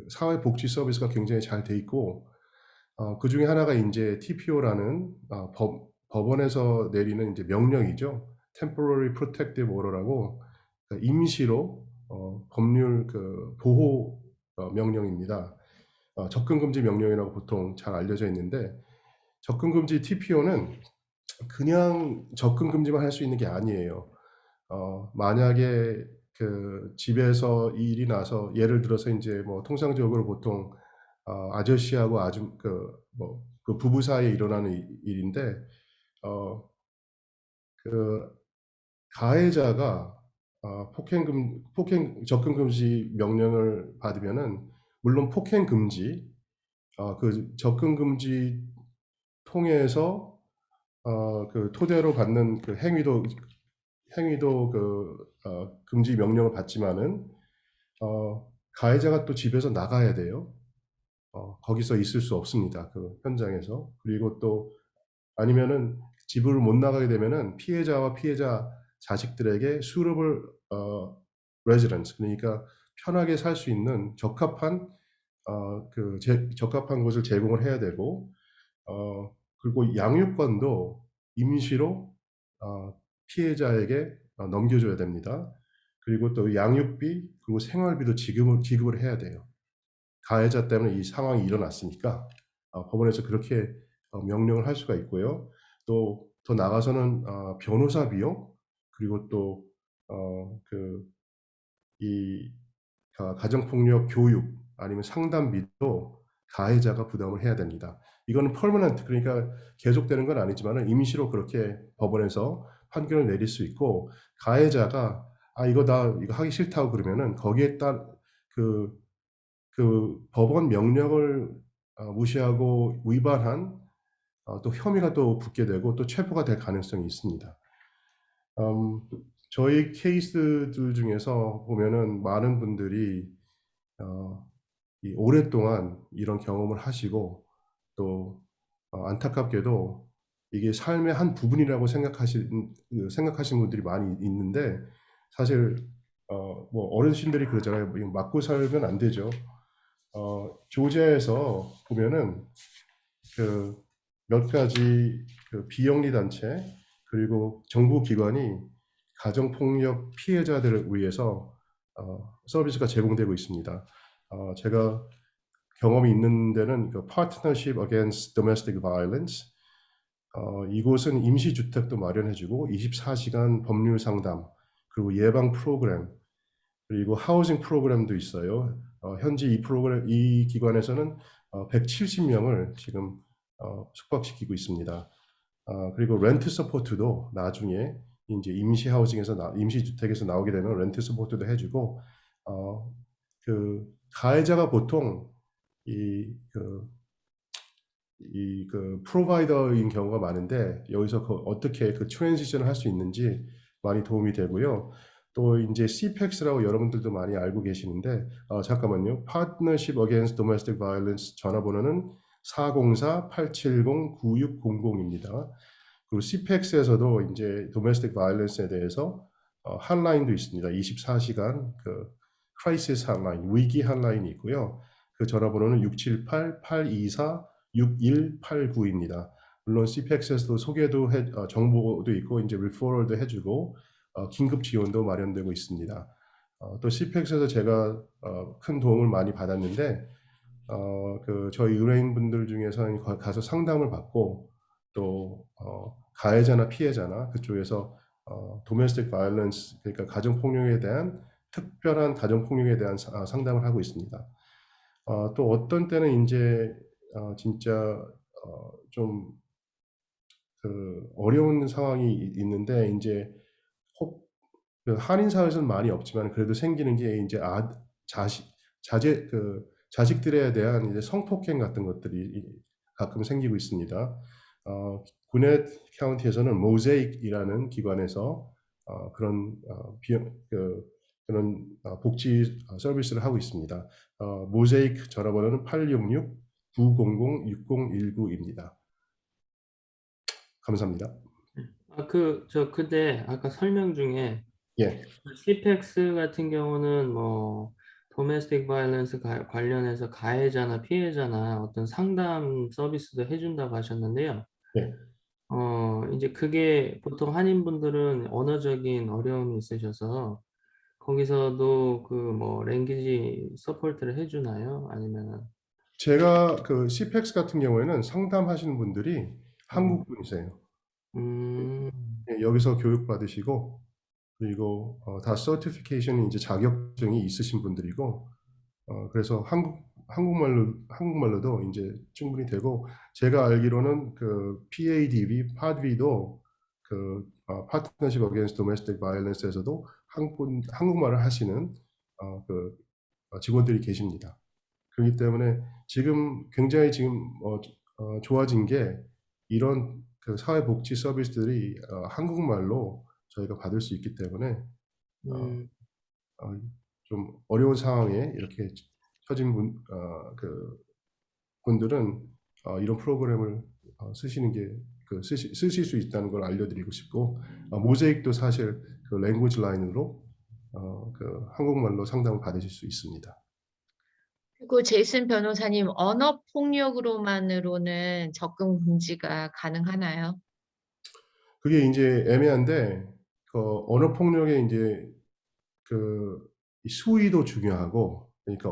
사회복지 서비스가 굉장히 잘 돼 있고, 그 중에 하나가 이제 TPO라는 법원에서 내리는 이제 명령이죠. Temporary Protective Order라고, 임시로 법률 보호 명령입니다. 접근금지 명령이라고 보통 잘 알려져 있는데, 접근금지 TPO는 그냥 접근금지만 할 수 있는 게 아니에요. 만약에 집에서 일이 나서, 예를 들어서 이제 뭐 통상적으로 보통 아저씨하고 그 부부 사이에 일어나는 일인데, 가해자가 접근 금지 명령을 받으면은, 물론 폭행 금지, 접근 금지 통해서 토대로 받는 행위도 금지 명령을 받지만은 가해자가 또 집에서 나가야 돼요. 거기서 있을 수 없습니다. 그 현장에서. 그리고 또 아니면은 집을 못 나가게 되면은 피해자와 피해자 자식들에게 suitable residence, 그러니까 편하게 살 수 있는 적합한 적합한 곳을 제공을 해야 되고, 그리고 양육권도 임시로 피해자에게 넘겨줘야 됩니다. 그리고 또 양육비, 그리고 생활비도 지급을 해야 돼요. 가해자 때문에 이 상황이 일어났으니까 법원에서 그렇게 명령을 할 수가 있고요. 또 더 나아가서는 변호사 비용, 그리고 또 가정폭력 교육 아니면 상담비도 가해자가 부담을 해야 됩니다. 이거는 퍼머넌트, 그러니까 계속되는 건 아니지만 임시로 그렇게 법원에서 판결을 내릴 수 있고, 가해자가 이거 하기 싫다고 그러면은 거기에 따른 그 법원 명령을 무시하고 위반한 또 혐의가 또 붙게 되고 또 체포가 될 가능성이 있습니다. 저희 케이스들 중에서 보면은 많은 분들이 이 오랫동안 이런 경험을 하시고 또 안타깝게도 이게 삶의 한 부분이라고 생각하시는 분들이 많이 있는데 사실 뭐 어르신들이 그러잖아요. 이거 맞고 살면 안 되죠. 조지아에서 보면은 그 몇 가지 그 비영리 단체 그리고 정부 기관이 가정 폭력 피해자들을 위해서 서비스가 제공되고 있습니다. 제가 경험이 있는 데는 그 Partnership Against Domestic Violence, 이곳은 임시주택도 마련해주고 24시간 법률 상담 그리고 예방 프로그램 그리고 하우징 프로그램도 있어요. 현재 이 기관에서는 170명을 지금 숙박시키고 있습니다. 그리고 렌트 서포트도 나중에 이제 임시주택에서 나오게 되면 렌트 서포트도 해주고 그 가해자가 보통 프로바이더인 경우가 많은데 여기서 어떻게 그 트랜지션을 할 수 있는지 많이 도움이 되고요. 또 이제 CPEX라고 여러분들도 많이 알고 계시는데 잠깐만요. Partnership Against Domestic Violence 전화번호는 404-870-9600입니다. 그리고 CPEX에서도 이제 Domestic Violence에 대해서 한라인도 있습니다. 24시간 그 크라이시스 한라인, 위기 한라인이 있고요. 그 전화번호는 678-824-6189입니다. 물론 CPX에서도 정보도 있고 이제 리퍼럴도 해주고 긴급 지원도 마련되고 있습니다. 또 CPX에서 제가 큰 도움을 많이 받았는데 저희 의뢰인분들 중에서는 가서 상담을 받고 또 가해자나 피해자나 그쪽에서 도메스틱 바이올런스 그러니까 가정 폭력에 대한 특별한 가정 폭력에 대한 상담을 하고 있습니다. 또 어떤 때는 이제 진짜 좀 그 어려운 상황이 있는데 이제 그 한인 사회에서는 많이 없지만 그래도 생기는 게 이제 자식들에 대한 이제 성폭행 같은 것들이 가끔 생기고 있습니다. 구넷 카운티에서는 모자익이라는 기관에서 그런 복지 서비스를 하고 있습니다. 모자익 전화번호는 866-900-6019입니다. 감사합니다. 근데 아까 설명 중에 예. CPEX 같은 경우는 뭐 도메스틱 바이올런스 관련해서 가해자나 피해자나 어떤 상담 서비스도 해준다고 하셨는데요. 예. 이제 그게 보통 한인분들은 언어적인 어려움이 있으셔서 거기서도 그 뭐 랭귀지 서포트를 해주나요? 아니면은 제가 그 CPEX 같은 경우에는 상담하시는 분들이 한국 분이세요. 음, 예, 여기서 교육받으시고 그리고 다 서티피케이션이 이제 자격증이 있으신 분들이고 그래서 한국말로도 이제 충분히 되고 제가 알기로는 그 PADV도 그 Partnership Against Domestic Violence에서도 한국말을 하시는 직원들이 계십니다. 그렇기 때문에 지금 굉장히 좋아진 게 이런 그 사회복지 서비스들이 한국말로 저희가 받을 수 있기 때문에 어, 어, 좀 어려운 상황에 이렇게 처진 분들은 이런 프로그램을 쓰시는 게 쓰실 수 있다는 걸 알려드리고 싶고 모자익도 사실 그 랭귀지 라인으로 그 한국말로 상담을 받으실 수 있습니다. 그리고 제이슨 변호사님, 언어 폭력으로만으로는 접근 금지가 가능하나요? 그게 이제 애매한데 언어 폭력의 이제 이 수위도 중요하고 그러니까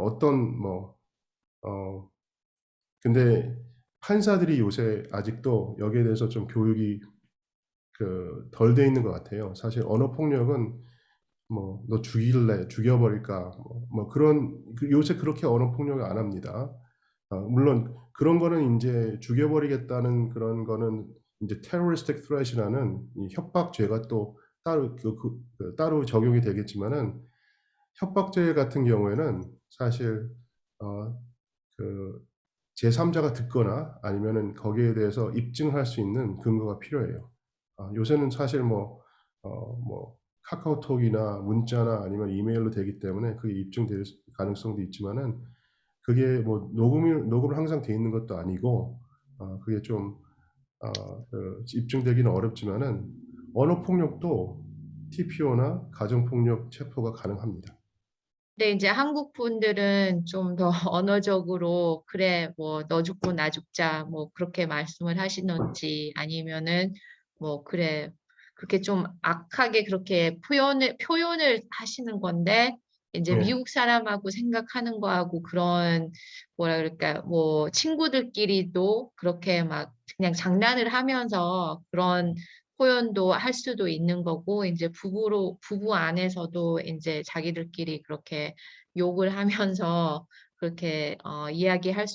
근데 판사들이 요새 아직도 여기에 대해서 좀 교육이 덜 돼 있는 것 같아요. 사실 언어 폭력은 뭐 너 죽일래, 죽여버릴까, 요새 그렇게 언어 폭력을 안 합니다. 물론 그런 거는 이제 죽여버리겠다는 그런 거는 이제 terroristic threat이라는 이 협박죄가 또 따로 적용이 되겠지만은 협박죄 같은 경우에는 사실 어, 그 제3자가 듣거나 아니면은 거기에 대해서 입증할 수 있는 근거가 필요해요. 요새는 사실 뭐 카카오톡이나 문자나 아니면 이메일로 되기 때문에 그게 입증될 가능성도 있지만은 그게 뭐 녹음을 항상 돼 있는 것도 아니고 그게 좀 입증되기는 어렵지만은 언어 폭력도 TPO나 가정 폭력 체포가 가능합니다. 근데 이제 한국 분들은 좀 더 언어적으로 그래 뭐 너 죽고 나 죽자 뭐 그렇게 말씀을 하시는지 아니면은 뭐 그래 그렇게 좀 악하게 그렇게 표현을 하시는 건데 이제 네. 미국 사람하고 생각하는 거하고 그런 뭐라 그럴까 뭐 친구들끼리도 그렇게 막 그냥 장난을 하면서 그런 표현도 할 수도 있는 거고 이제 부부 안에서도 이제 자기들끼리 그렇게 욕을 하면서 그렇게 이야기할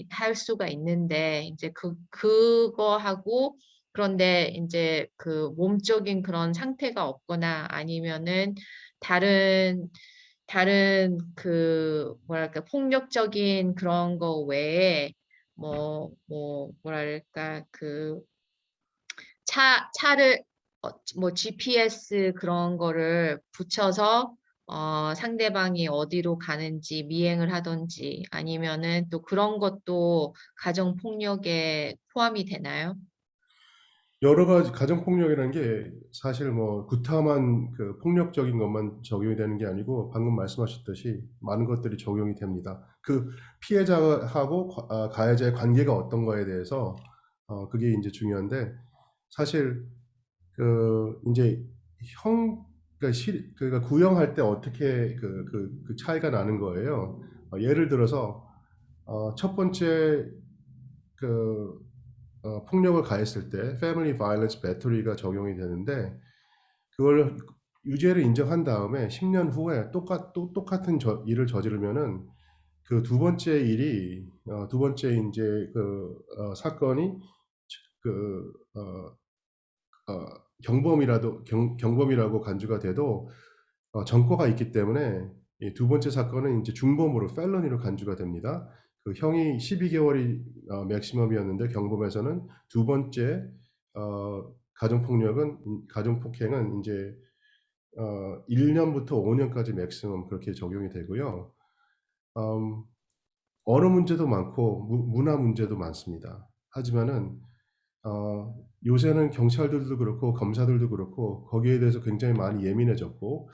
할 수가 있는데 이제 그거하고 그런데 이제 그 몸적인 그런 상태가 없거나 아니면은 다른 그 뭐랄까 폭력적인 그런 거 외에 뭐랄까 그 차를 뭐 GPS 그런 거를 붙여서 상대방이 어디로 가는지 미행을 하든지 아니면은 또 그런 것도 가정 폭력에 포함이 되나요? 여러 가지 가정 폭력이라는 게 사실 뭐 구타만 그 폭력적인 것만 적용이 되는 게 아니고 방금 말씀하셨듯이 많은 것들이 적용이 됩니다. 그 피해자하고 가해자의 관계가 어떤 거에 대해서 그게 이제 중요한데 사실 그 이제 그러니까 구형할 때 어떻게 그 차이가 나는 거예요. 예를 들어서 첫 번째 그 폭력을 가했을 때 Family Violence Battery가 적용이 되는데 그걸 유죄를 인정한 다음에 10년 후에 똑같은 일을 저지르면은 그 두 번째 이제 사건이 그 경범이라고 간주가 돼도 전과가 있기 때문에 이 두 번째 사건은 이제 중범으로 펠러니로 간주가 됩니다. 그 형이 12개월이 맥시멈이었는데 경범에서는 두 번째 가정폭행은 이제 1년부터 5년까지 맥시멈 그렇게 적용이 되고요. 음, 언어 문제도 많고 문화 문제도 많습니다. 하지만은 요새는 경찰들도 그렇고 검사들도 그렇고 거기에 대해서 굉장히 많이 예민해졌고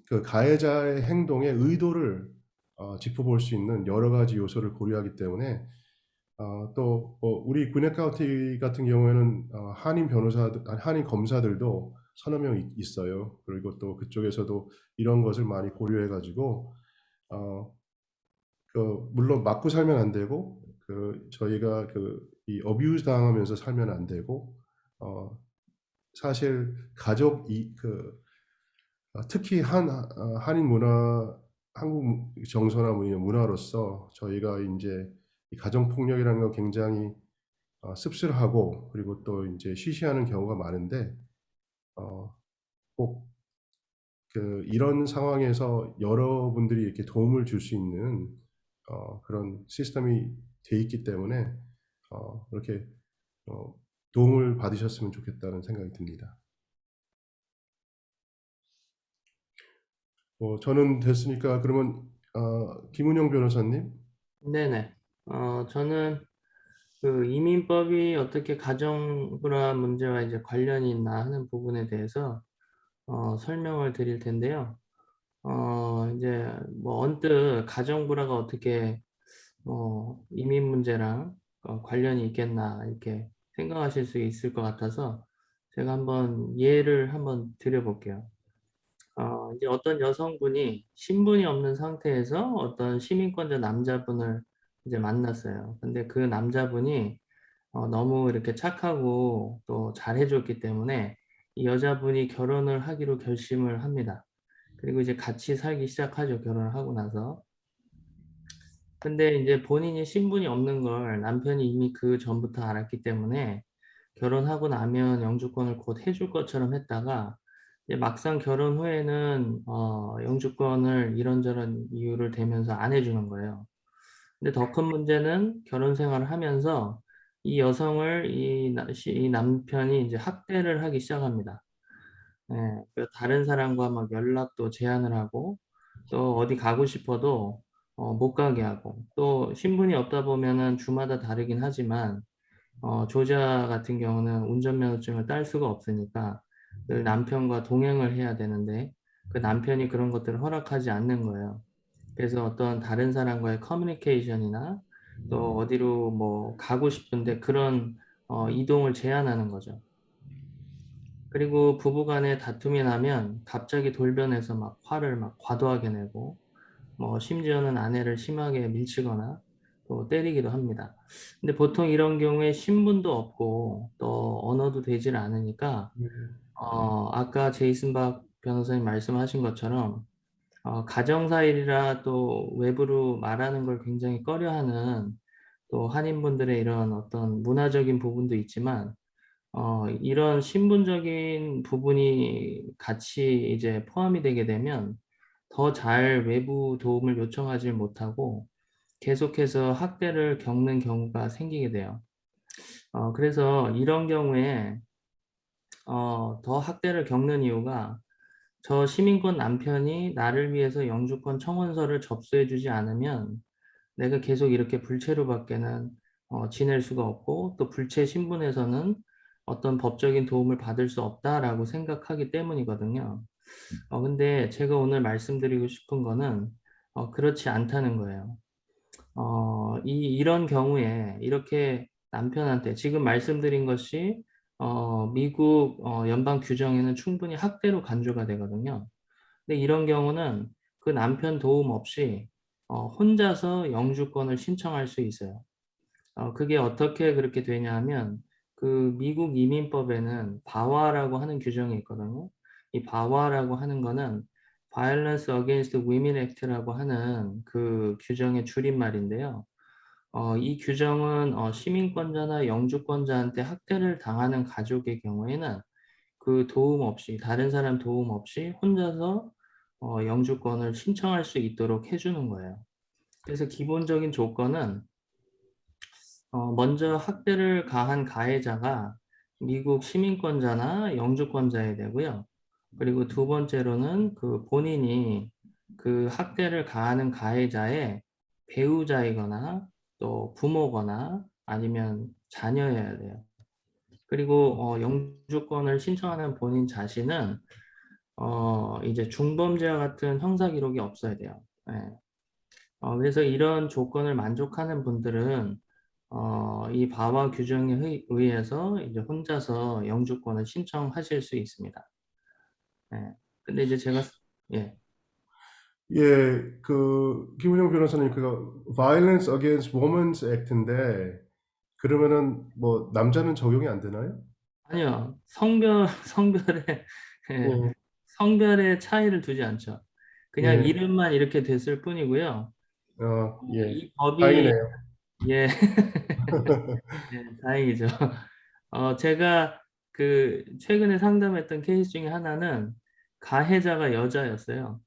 그 가해자의 행동의 의도를 짚어볼 수 있는 여러 가지 요소를 고려하기 때문에 또 우리 gwynedd 카운티 같은 경우에는 한인 검사들도 서너 명 있어요. 그리고 또 그쪽에서도 이런 것을 많이 고려해가지고 어, 물론 맞고 살면 안 되고 저희가 이 어뷰즈 당하면서 살면 안 되고 사실 특히 한인 한국 정서나 문화로서 저희가 이제 이 가정 폭력이라는 거 굉장히 씁쓸하고 그리고 또 이제 쉬쉬하는 경우가 많은데 꼭 이런 상황에서 여러분들이 이렇게 도움을 줄 수 있는 그런 시스템이 돼 있기 때문에 이렇게 도움을 받으셨으면 좋겠다는 생각이 듭니다. 저는 됐으니까 그러면 김은영 변호사님. 네네. 저는 그 이민법이 어떻게 가정 불화 문제와 이제 관련이 있나 하는 부분에 대해서 설명을 드릴 텐데요. 이제 뭐 언뜻 가정 불화가 어떻게 이민 문제랑 관련이 있겠나 이렇게 생각하실 수 있을 것 같아서 제가 한번 예를 한번 드려볼게요. 이제 어떤 여성분이 신분이 없는 상태에서 어떤 시민권자 남자분을 이제 만났어요. 근데 그 남자분이 너무 이렇게 착하고 또 잘해줬기 때문에 이 여자분이 결혼을 하기로 결심을 합니다. 그리고 이제 같이 살기 시작하죠. 결혼을 하고 나서. 근데 이제 본인이 신분이 없는 걸 남편이 이미 그 전부터 알았기 때문에 결혼하고 나면 영주권을 곧 해줄 것처럼 했다가 이제 막상 결혼 후에는 영주권을 이런저런 이유를 대면서 안 해주는 거예요. 근데 더 큰 문제는 결혼 생활을 하면서 이 여성을 이 남편이 이제 학대를 하기 시작합니다. 예, 다른 사람과 막 연락도 제한을 하고 또 어디 가고 싶어도 못 가게 하고 또 신분이 없다 보면은 주마다 다르긴 하지만 조자 같은 경우는 운전면허증을 딸 수가 없으니까 늘 남편과 동행을 해야 되는데 그 남편이 그런 것들을 허락하지 않는 거예요. 그래서 어떤 다른 사람과의 커뮤니케이션이나 또 어디로 뭐 가고 싶은데 그런 이동을 제한하는 거죠. 그리고 부부간에 다툼이 나면 갑자기 돌변해서 막 화를 막 과도하게 내고 뭐 심지어는 아내를 심하게 밀치거나 또 때리기도 합니다. 근데 보통 이런 경우에 신분도 없고 또 언어도 되질 않으니까 아까 제이슨 박 변호사님 말씀하신 것처럼 가정사일이라 또 외부로 말하는 걸 굉장히 꺼려하는 또 한인분들의 이런 어떤 문화적인 부분도 있지만 이런 신분적인 부분이 같이 이제 포함이 되게 되면 더 잘 외부 도움을 요청하지 못하고 계속해서 학대를 겪는 경우가 생기게 돼요. 그래서 이런 경우에 더 학대를 겪는 이유가 저 시민권 남편이 나를 위해서 영주권 청원서를 접수해주지 않으면 내가 계속 이렇게 불체로 밖에는 지낼 수가 없고 또 불체 신분에서는 어떤 법적인 도움을 받을 수 없다라고 생각하기 때문이거든요. 근데 제가 오늘 말씀드리고 싶은 거는 그렇지 않다는 거예요. 이런 경우에 이렇게 남편한테 지금 말씀드린 것이 미국 연방 규정에는 충분히 학대로 간주가 되거든요. 근데 이런 경우는 그 남편 도움 없이 혼자서 영주권을 신청할 수 있어요. 그게 어떻게 그렇게 되냐 하면 그 미국 이민법에는 바와라고 하는 규정이 있거든요. 이 바와라고 하는 거는 Violence Against Women Act라고 하는 그 규정의 줄임말인데요. 이 규정은 시민권자나 영주권자한테 학대를 당하는 가족의 경우에는 그 도움 없이 다른 사람 도움 없이 혼자서 영주권을 신청할 수 있도록 해주는 거예요. 그래서 기본적인 조건은 먼저 학대를 가한 가해자가 미국 시민권자나 영주권자야 되고요. 그리고 두 번째로는 그 본인이 그 학대를 가하는 가해자의 배우자이거나 또 부모거나 아니면 자녀여야 돼요. 그리고 영주권을 신청하는 본인 자신은 이제 중범죄와 같은 형사 기록이 없어야 돼요. 예. 그래서 이런 조건을 만족하는 분들은 이 바와 규정에 의해서 이제 혼자서 영주권을 신청하실 수 있습니다. 예. 근데 이제 제가 예. 예, 그 김은영 변호사님 그 Violence Against Women's Act인데 그러면은 뭐 남자는 적용이 안 되나요? 아니요. 성별의 예, 예, 성별의 차이를 두지 않죠. 그냥 예, 이름만 이렇게 됐을 뿐이고요. 예, 이 법이 다행이네요. 예, 예, 다행이죠. 제가 그 최근에 상담했던 케이스 중에 하나는 가해자가 여자였어요.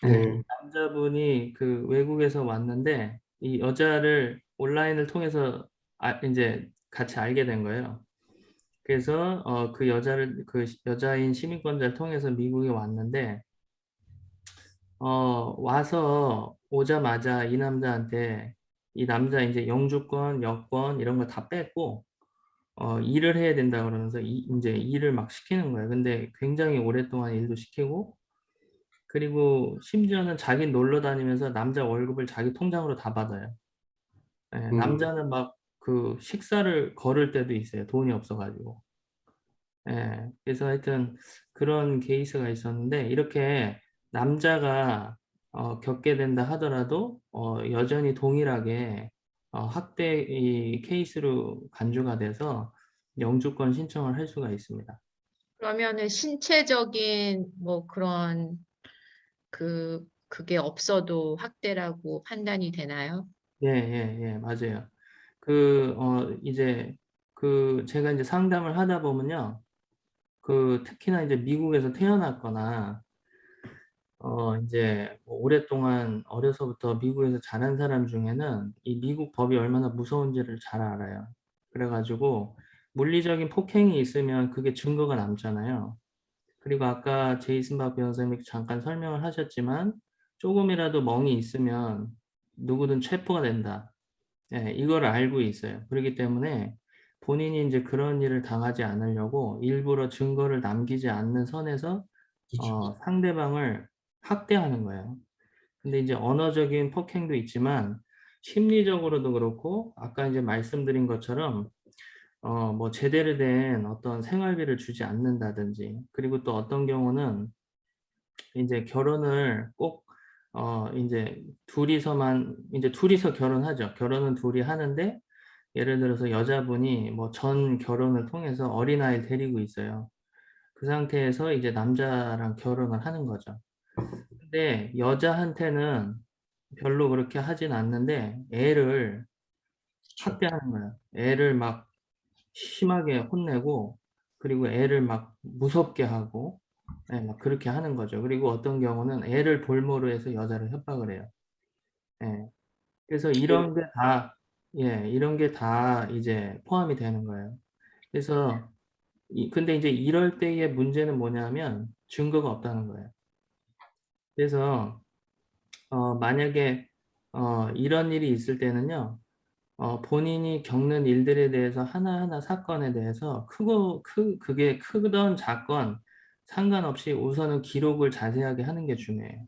예, 이 예, 남자분이 그 외국에서 왔는데 이 여자를 온라인을 통해서 이제 같이 알게 된 거예요. 그래서 그 여자인 시민권자를 통해서 미국에 왔는데 와서 오자마자 이 남자한테 이 남자 이제 영주권, 여권 이런 거 다 뺐고 일을 해야 된다 그러면서 이제 일을 막 시키는 거예요. 근데 굉장히 오랫동안 일도 시키고 그리고 심지어는 자기 놀러 다니면서 남자 월급을 자기 통장으로 다 받아요. 예, 음, 남자는 막 그 식사를 거를 때도 있어요. 돈이 없어가지고. 예, 그래서 하여튼 그런 케이스가 있었는데 이렇게 남자가 겪게 된다 하더라도 여전히 동일하게 학대 이 케이스로 간주가 돼서 영주권 신청을 할 수가 있습니다. 그러면은 신체적인 뭐 그런 그게 없어도 학대라고 판단이 되나요? 예, 예, 예, 맞아요. 이제 제가 이제 상담을 하다 보면요. 특히나 이제 미국에서 태어났거나 이제 뭐 오랫동안 어려서부터 미국에서 자란 사람 중에는 이 미국 법이 얼마나 무서운지를 잘 알아요. 그래 가지고 물리적인 폭행이 있으면 그게 증거가 남잖아요. 그리고 아까 제이슨 박 변호사님이 잠깐 설명을 하셨지만 조금이라도 멍이 있으면 누구든 체포가 된다. 예, 이거를 알고 있어요. 그렇기 때문에 본인이 이제 그런 일을 당하지 않으려고 일부러 증거를 남기지 않는 선에서 그쵸. 상대방을 학대하는 거예요. 근데 이제 언어적인 폭행도 있지만 심리적으로도 그렇고 아까 이제 말씀드린 것처럼 뭐 제대로 된 어떤 생활비를 주지 않는다든지, 그리고 또 어떤 경우는 인제 결혼을 꼭 인제 둘이서 결혼하죠. 결혼은 둘이 하는데 예를 들어서 여자분이 뭐 전 결혼을 통해서 어린아이를 데리고 있어요. 그 상태에서 이제 남자랑 결혼을 하는 거죠. 근데 여자한테는 별로 그렇게 하진 않는데 애를 그쵸. 학대하는 거예요. 애를 막 심하게 혼내고, 그리고 애를 막 무섭게 하고, 예, 막 그렇게 하는 거죠. 그리고 어떤 경우는 애를 볼모로 해서 여자를 협박을 해요. 예. 그래서 이런 게 다, 예, 이런 게 다 이제 포함이 되는 거예요. 그래서 근데 이제 이럴 때의 문제는 뭐냐면 증거가 없다는 거예요. 그래서 만약에 이런 일이 있을 때는요. 본인이 겪는 일들에 대해서 하나하나 사건에 대해서 그게 크던 작건 상관없이 우선은 기록을 자세하게 하는 게 중요해요.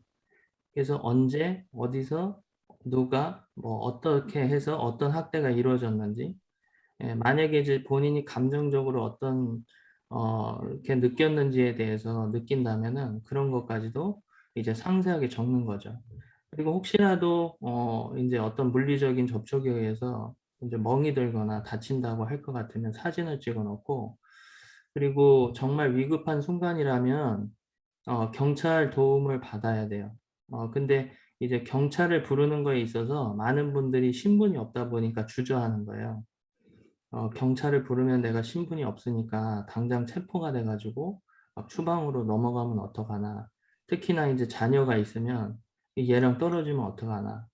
그래서 언제 어디서 누가 뭐 어떻게 해서 어떤 학대가 이루어졌는지, 예, 만약에 이제 본인이 감정적으로 어떤 이렇게 느꼈는지에 대해서 느낀다면은 그런 것까지도 이제 상세하게 적는 거죠. 그리고 혹시라도 인제 어떤 물리적인 접촉에 의해서 인제 멍이 들거나 다친다고 할 것 같으면 사진을 찍어 놓고, 그리고 정말 위급한 순간이라면 경찰 도움을 받아야 돼요. 근데 이제 경찰을 부르는 거에 있어서 많은 분들이 신분이 없다 보니까 주저하는 거예요. 경찰을 부르면 내가 신분이 없으니까 당장 체포가 돼 가지고 막 추방으로 넘어가면 어떡하나. 특히나 인제 자녀가 있으면 얘랑 떨어지면 어떡하나.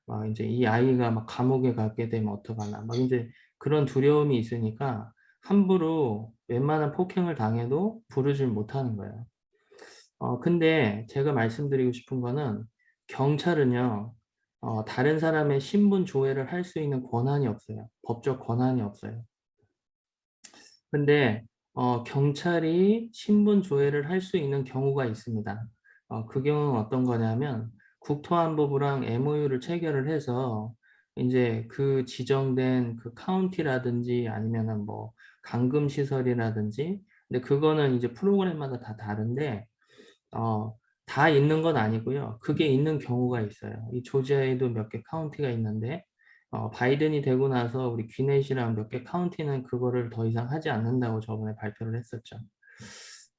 막 인제 이 아이가 막 감옥에 가게 되면 어떡하나. 막 인제 그런 두려움이 있으니까 함부로 웬만한 폭행을 당해도 부르질 못하는 거예요. 근데 제가 말씀드리고 싶은 거는 경찰은요, 다른 사람의 신분 조회를 할 수 있는 권한이 없어요. 법적 권한이 없어요. 근데 경찰이 신분 조회를 할 수 있는 경우가 있습니다. 그 경우는 어떤 거냐면 국토안보부랑 MOU를 체결을 해서 인제 그 지정된 그 카운티라든지 아니면은 뭐 감금 시설이라든지, 근데 그거는 이제 프로그램마다 다 다른데 어 다 있는 건 아니고요. 그게 있는 경우가 있어요. 이 조지아에도 몇 개 카운티가 있는데 바이든이 되고 나서 우리 귀넷이랑 몇 개 카운티는 그거를 더 이상 하지 않는다고 저번에 발표를 했었죠.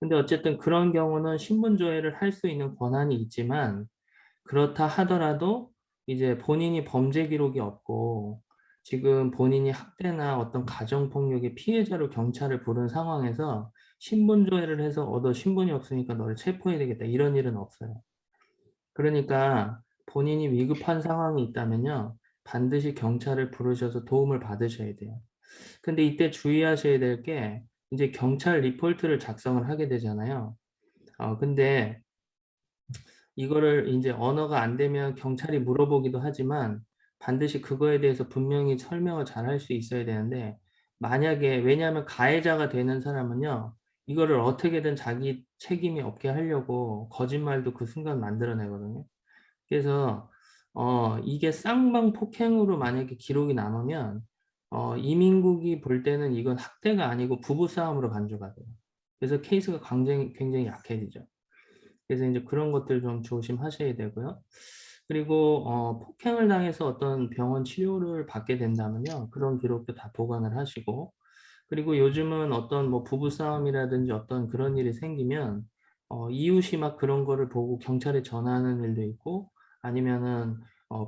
근데 어쨌든 그런 경우는 신분 조회를 할 수 있는 권한이 있지만, 그렇다 하더라도 이제 본인이 범죄 기록이 없고 지금 본인이 학대나 어떤 가정 폭력의 피해자로 경찰을 부른 상황에서 신분 조회를 해서 "너 신분이 없으니까 너를 체포해야 되겠다." 이런 일은 없어요. 그러니까 본인이 위급한 상황이 있다면요, 반드시 경찰을 부르셔서 도움을 받으셔야 돼요. 근데 이때 주의하셔야 될 게, 인제 경찰 리포트를 작성을 하게 되잖아요. 근데 이거를 인제 언어가 안 되면 경찰이 물어보기도 하지만 반드시 그거에 대해서 분명히 설명을 잘할 수 있어야 되는데, 만약에, 왜냐하면 가해자가 되는 사람은요, 이거를 어떻게든 자기 책임이 없게 하려고 거짓말도 그 순간 만들어내거든요. 그래서 이게 쌍방폭행으로 만약에 기록이 남으면 이민국이 볼 때는 이건 학대가 아니고 부부싸움으로 간주가 돼요. 그래서 케이스가 굉장히 약해지죠. 그래서 인제 그런 것들 좀 조심하셔야 되고요. 그리고 폭행을 당해서 어떤 병원 치료를 받게 된다면요, 그런 기록도 다 보관을 하시고, 그리고 요즘은 어떤 뭐 부부싸움이라든지 어떤 그런 일이 생기면 이웃이 막 그런 거를 보고 경찰에 전화하는 일도 있고, 아니면은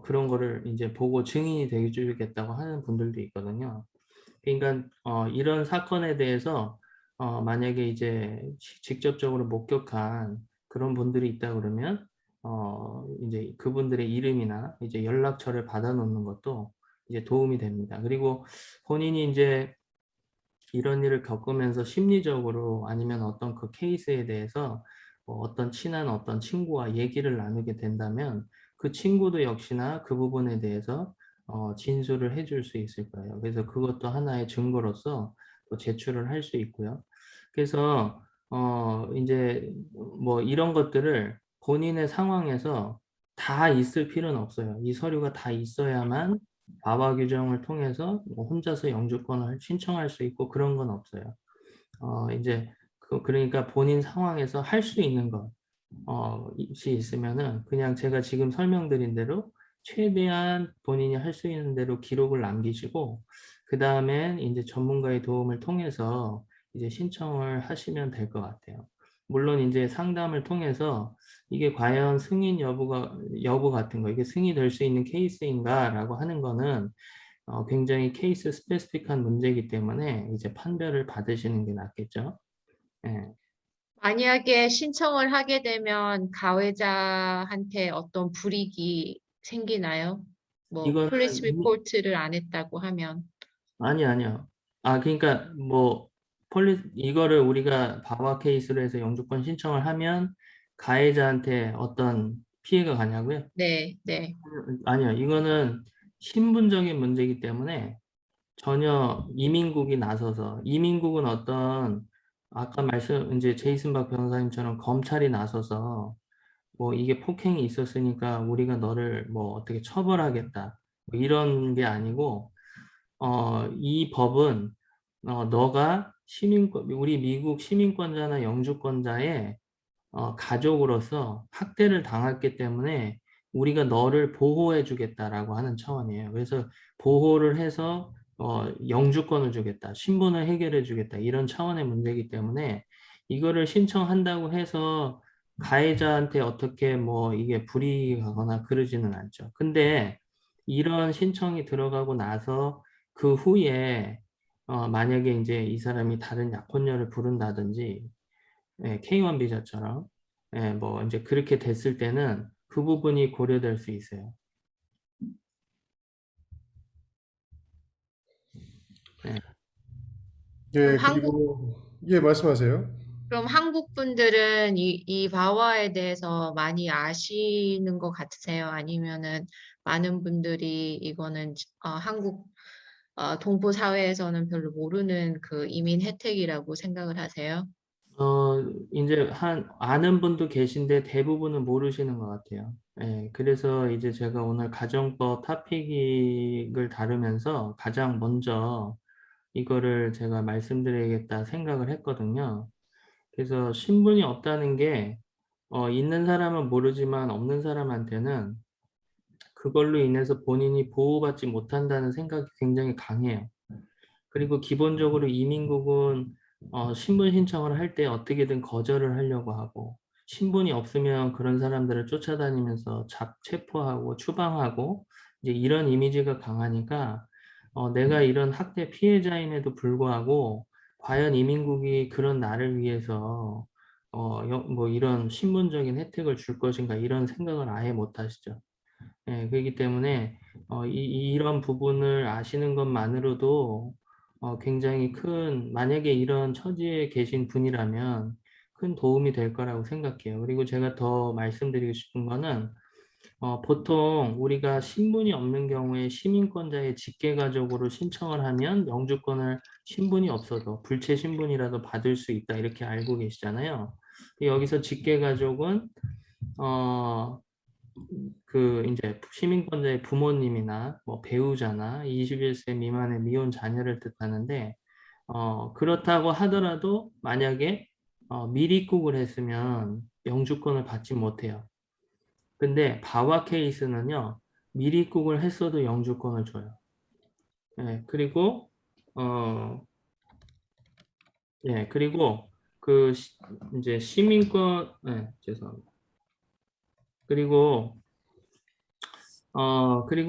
그런 거를 인제 보고 증인이 돼 주겠다고 하는 분들도 있거든요. 그러니깐 이런 사건에 대해서 만약에 이제 직접적으로 목격한 그런 분들이 있다 그러면 이제 그분들의 이름이나 이제 연락처를 받아 놓는 것도 이제 도움이 됩니다. 그리고 본인이 이제 이런 일을 겪으면서 심리적으로 아니면 어떤 그 케이스에 대해서 어떤 친한 어떤 친구와 얘기를 나누게 된다면 그 친구도 역시나 그 부분에 대해서 진술을 해줄 수 있을 거예요. 그래서 그것도 하나의 증거로서 또 제출을 할 수 있고요. 그래서 이제 뭐 이런 것들을 본인의 상황에서 다 있을 필요는 없어요. 이 서류가 다 있어야만 바와 규정을 통해서 뭐 혼자서 영주권을 신청할 수 있고 그런 건 없어요. 이제 그러니까 본인 상황에서 할 수 있는 것이 있으면은 그냥 제가 지금 설명드린 대로 최대한 본인이 할 수 있는 대로 기록을 남기시고 그 다음에 이제 전문가의 도움을 통해서 이제 신청을 하시면 될 것 같아요. 물론 이제 상담을 통해서 이게 과연 승인 여부 같은 거, 이게 승인이 될 수 있는 케이스인가라고 하는 거는 굉장히 케이스 스페시픽한 문제이기 때문에 이제 판별을 받으시는 게 낫겠죠. 예. 만약에 신청을 하게 되면 가해자한테 어떤 불이익이 생기나요? 뭐 이거는 폴리스 리포트를 안 했다고 하면. 아니요. 그러니까 뭐 이거를 우리가 바와 케이스로 해서 영주권 신청을 하면 가해자한테 어떤 피해가 가냐고요? 네, 네. 아니요. 이거는 신분적인 문제이기 때문에 전혀 이민국이 나서서 이민국은 어떤 아까 이제 제이슨 박 변호사님처럼 검찰이 나서서 뭐 이게 폭행이 있었으니까 우리가 너를 뭐 어떻게 처벌하겠다 뭐 이런 게 아니고 이 법은 너가 우리 미국 시민권자나 영주권자의 가족으로서 학대를 당했기 때문에 우리가 너를 보호해 주겠다라고 하는 차원이에요. 그래서 보호를 해서 영주권을 주겠다, 신분을 해결해 주겠다 이런 차원의 문제이기 때문에 이거를 신청한다고 해서 가해자한테 어떻게 뭐 이게 불이익이 가거나 그러지는 않죠. 근데 이런 신청이 들어가고 나서 그 후에 만약에 이제 이 사람이 다른 약혼녀를 부른다든지 K1 비자처럼 뭐 이제 그렇게 됐을 때는 그 부분이 고려될 수 있어요. 예. 그럼 예, 그리고 예, 말씀하세요. 그럼 한국 분들은 이 바와에 대해서 많이 아시는 것 같으세요? 아니면은 많은 분들이 이거는 한국 동포 사회에서는 별로 모르는 그 이민 혜택이라고 생각을 하세요? 이제 아는 분도 계신데 대부분은 모르시는 것 같아요. 예, 그래서 이제 제가 오늘 가정법 토픽을 다루면서 가장 먼저 이거를 제가 말씀드려야겠다 생각을 했거든요. 그래서 신분이 없다는 게 있는 사람은 모르지만 없는 사람한테는 그걸로 인해서 본인이 보호받지 못한다는 생각이 굉장히 강해요. 그리고 기본적으로 이민국은 신분 신청을 할 때 어떻게든 거절을 하려고 하고 신분이 없으면 그런 사람들을 쫓아다니면서 체포하고 추방하고 이제 이런 이미지가 강하니까 내가 이런 학대 피해자임에도 불구하고 과연 이민국이 그런 나를 위해서 뭐 이런 신분적인 혜택을 줄 것인가 이런 생각을 아예 못 하시죠. 예, 그렇기 때문에 이런 부분을 아시는 것만으로도 굉장히 만약에 이런 처지에 계신 분이라면 큰 도움이 될 거라고 생각해요. 그리고 제가 더 말씀드리고 싶은 거는 보통 우리가 신분이 없는 경우에 시민권자의 직계가족으로 신청을 하면 영주권을 신분이 없어도 불체 신분이라도 받을 수 있다 이렇게 알고 계시잖아요. 여기서 직계가족은 이제 시민권자의 부모님이나 뭐 배우자나 21세 미만의 미혼 자녀를 뜻하는데 그렇다고 하더라도 만약에 미입국을 했으면 영주권을 받지 못해요. 근데 바와 케이스는요. 미입국을 했어도 영주권을 줘요. 예, 그리고 그리고 이제 시민권 죄송합니다. 그리고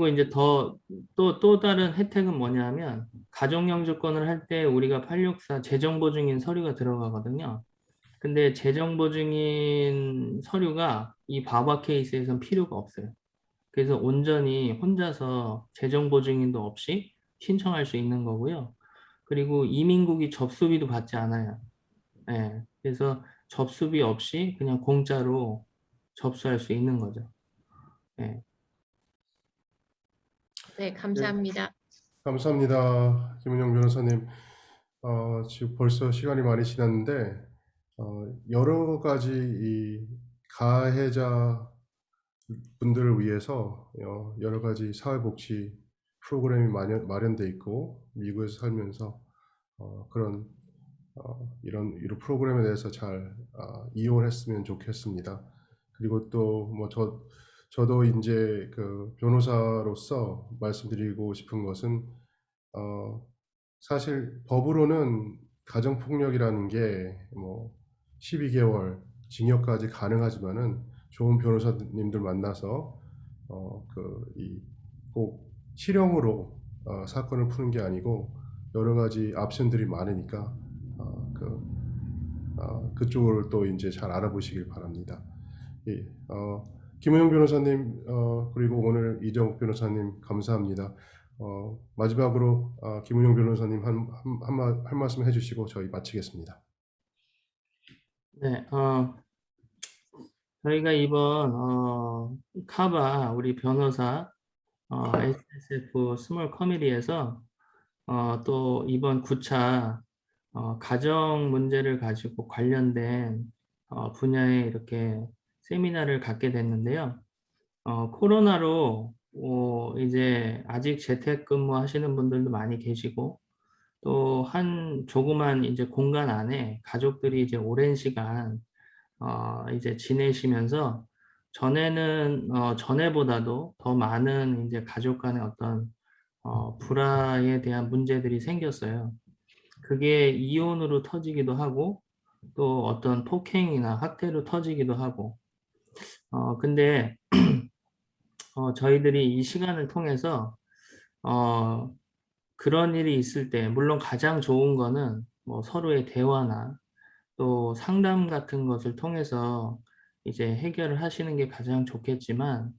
이제 또 다른 혜택은 뭐냐면, 가족영주권을 할 때 우리가 864 재정보 중인 서류가 들어가거든요. 근데 재정보증인 서류가 이 바바 케이스에선 필요가 없어요. 그래서 온전히 혼자서 재정보증인도 없이 신청할 수 있는 거고요. 그리고 이민국이 접수비도 받지 않아요. 예, 그래서 접수비 없이 그냥 공짜로 접수할 수 있는 거죠. 예. 네, 감사합니다. 감사합니다. 김은영 변호사님. 지금 벌써 시간이 많이 지났는데 여러 가지 이 가해자 분들을 위해서 여러 가지 사회복지 프로그램이 마련돼 있고 미국에서 살면서 그런 이런 프로그램에 대해서 잘 이용했으면 좋겠습니다. 그리고 또 뭐 저도 이제 그 변호사로서 말씀드리고 싶은 것은 사실 법으로는 가정폭력이라는 게 뭐 12개월 징역까지 가능하지만은 좋은 변호사님들 만나서 꼭 실형으로 사건을 푸는 게 아니고 여러 가지 옵션들이 많으니까 그쪽을 또 이제 잘 알아보시길 바랍니다. 예, 김은영 변호사님 그리고 오늘 이정욱 변호사님 감사합니다. 마지막으로 김은영 변호사님 할 말씀 해주시고 저희 마치겠습니다. 네, 저희가 이번 카바 우리 변호사 SSF 스몰 커미디에서 또 이번 9차 가정 문제를 가지고 관련된 분야에 이렇게 세미나를 갖게 됐는데요. 코로나로 이제 아직 재택근무 하시는 분들도 많이 계시고 또 한 조그만 이제 공간 안에 가족들이 이제 오랜 시간 이제 지내시면서 전에는 전에보다도 더 많은 이제 가족 간의 어떤 불화에 대한 문제들이 생겼어요. 그게 이혼으로 터지기도 하고 또 어떤 폭행이나 학대로 터지기도 하고 근데 저희들이 이 시간을 통해서 그런 일이 있을 때 물론 가장 좋은 거는 뭐 서로의 대화나 또 상담 같은 것을 통해서 이제 해결을 하시는 게 가장 좋겠지만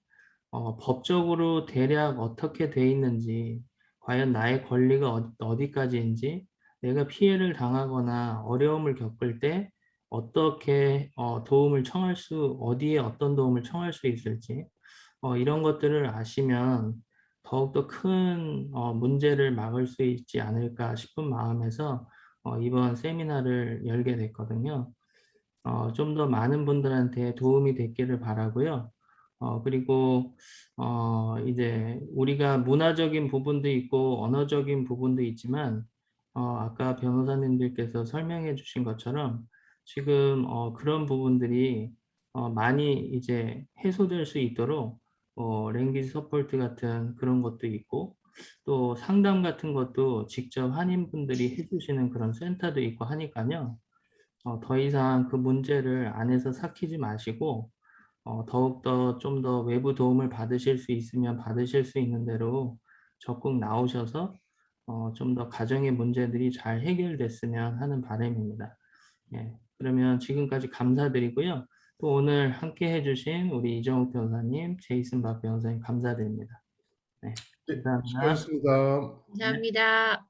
법적으로 대략 어떻게 돼 있는지 과연 나의 권리가 어디까지인지 내가 피해를 당하거나 어려움을 겪을 때 어떻게 도움을 청할 어디에 어떤 도움을 청할 수 있을지 이런 것들을 아시면 더욱더 큰 문제를 막을 수 있지 않을까 싶은 마음에서 이번 세미나를 열게 됐거든요. 좀 더 많은 분들한테 도움이 됐기를 바라고요. 그리고 이제 우리가 문화적인 부분도 있고 언어적인 부분도 있지만 아까 변호사님들께서 설명해 주신 것처럼 지금 그런 부분들이 많이 이제 해소될 수 있도록 랭귀지 서포트 같은 그런 것도 있고 또 상담 같은 것도 직접 한인분들이 해주시는 그런 센터도 있고 하니까요. 더 이상 그 문제를 안에서 삭히지 마시고 더욱더 좀 더 외부 도움을 받으실 수 있으면 받으실 수 있는 대로 적극 나오셔서 좀 더 가정의 문제들이 잘 해결됐으면 하는 바람입니다. 예, 그러면 지금까지 감사드리고요. 또 오늘 함께 해주신 우리 이정욱 변호사님, 제이슨 박 변호사님 감사드립니다. 네, 네, 감사합니다. 수고하셨습니다. 네. 감사합니다.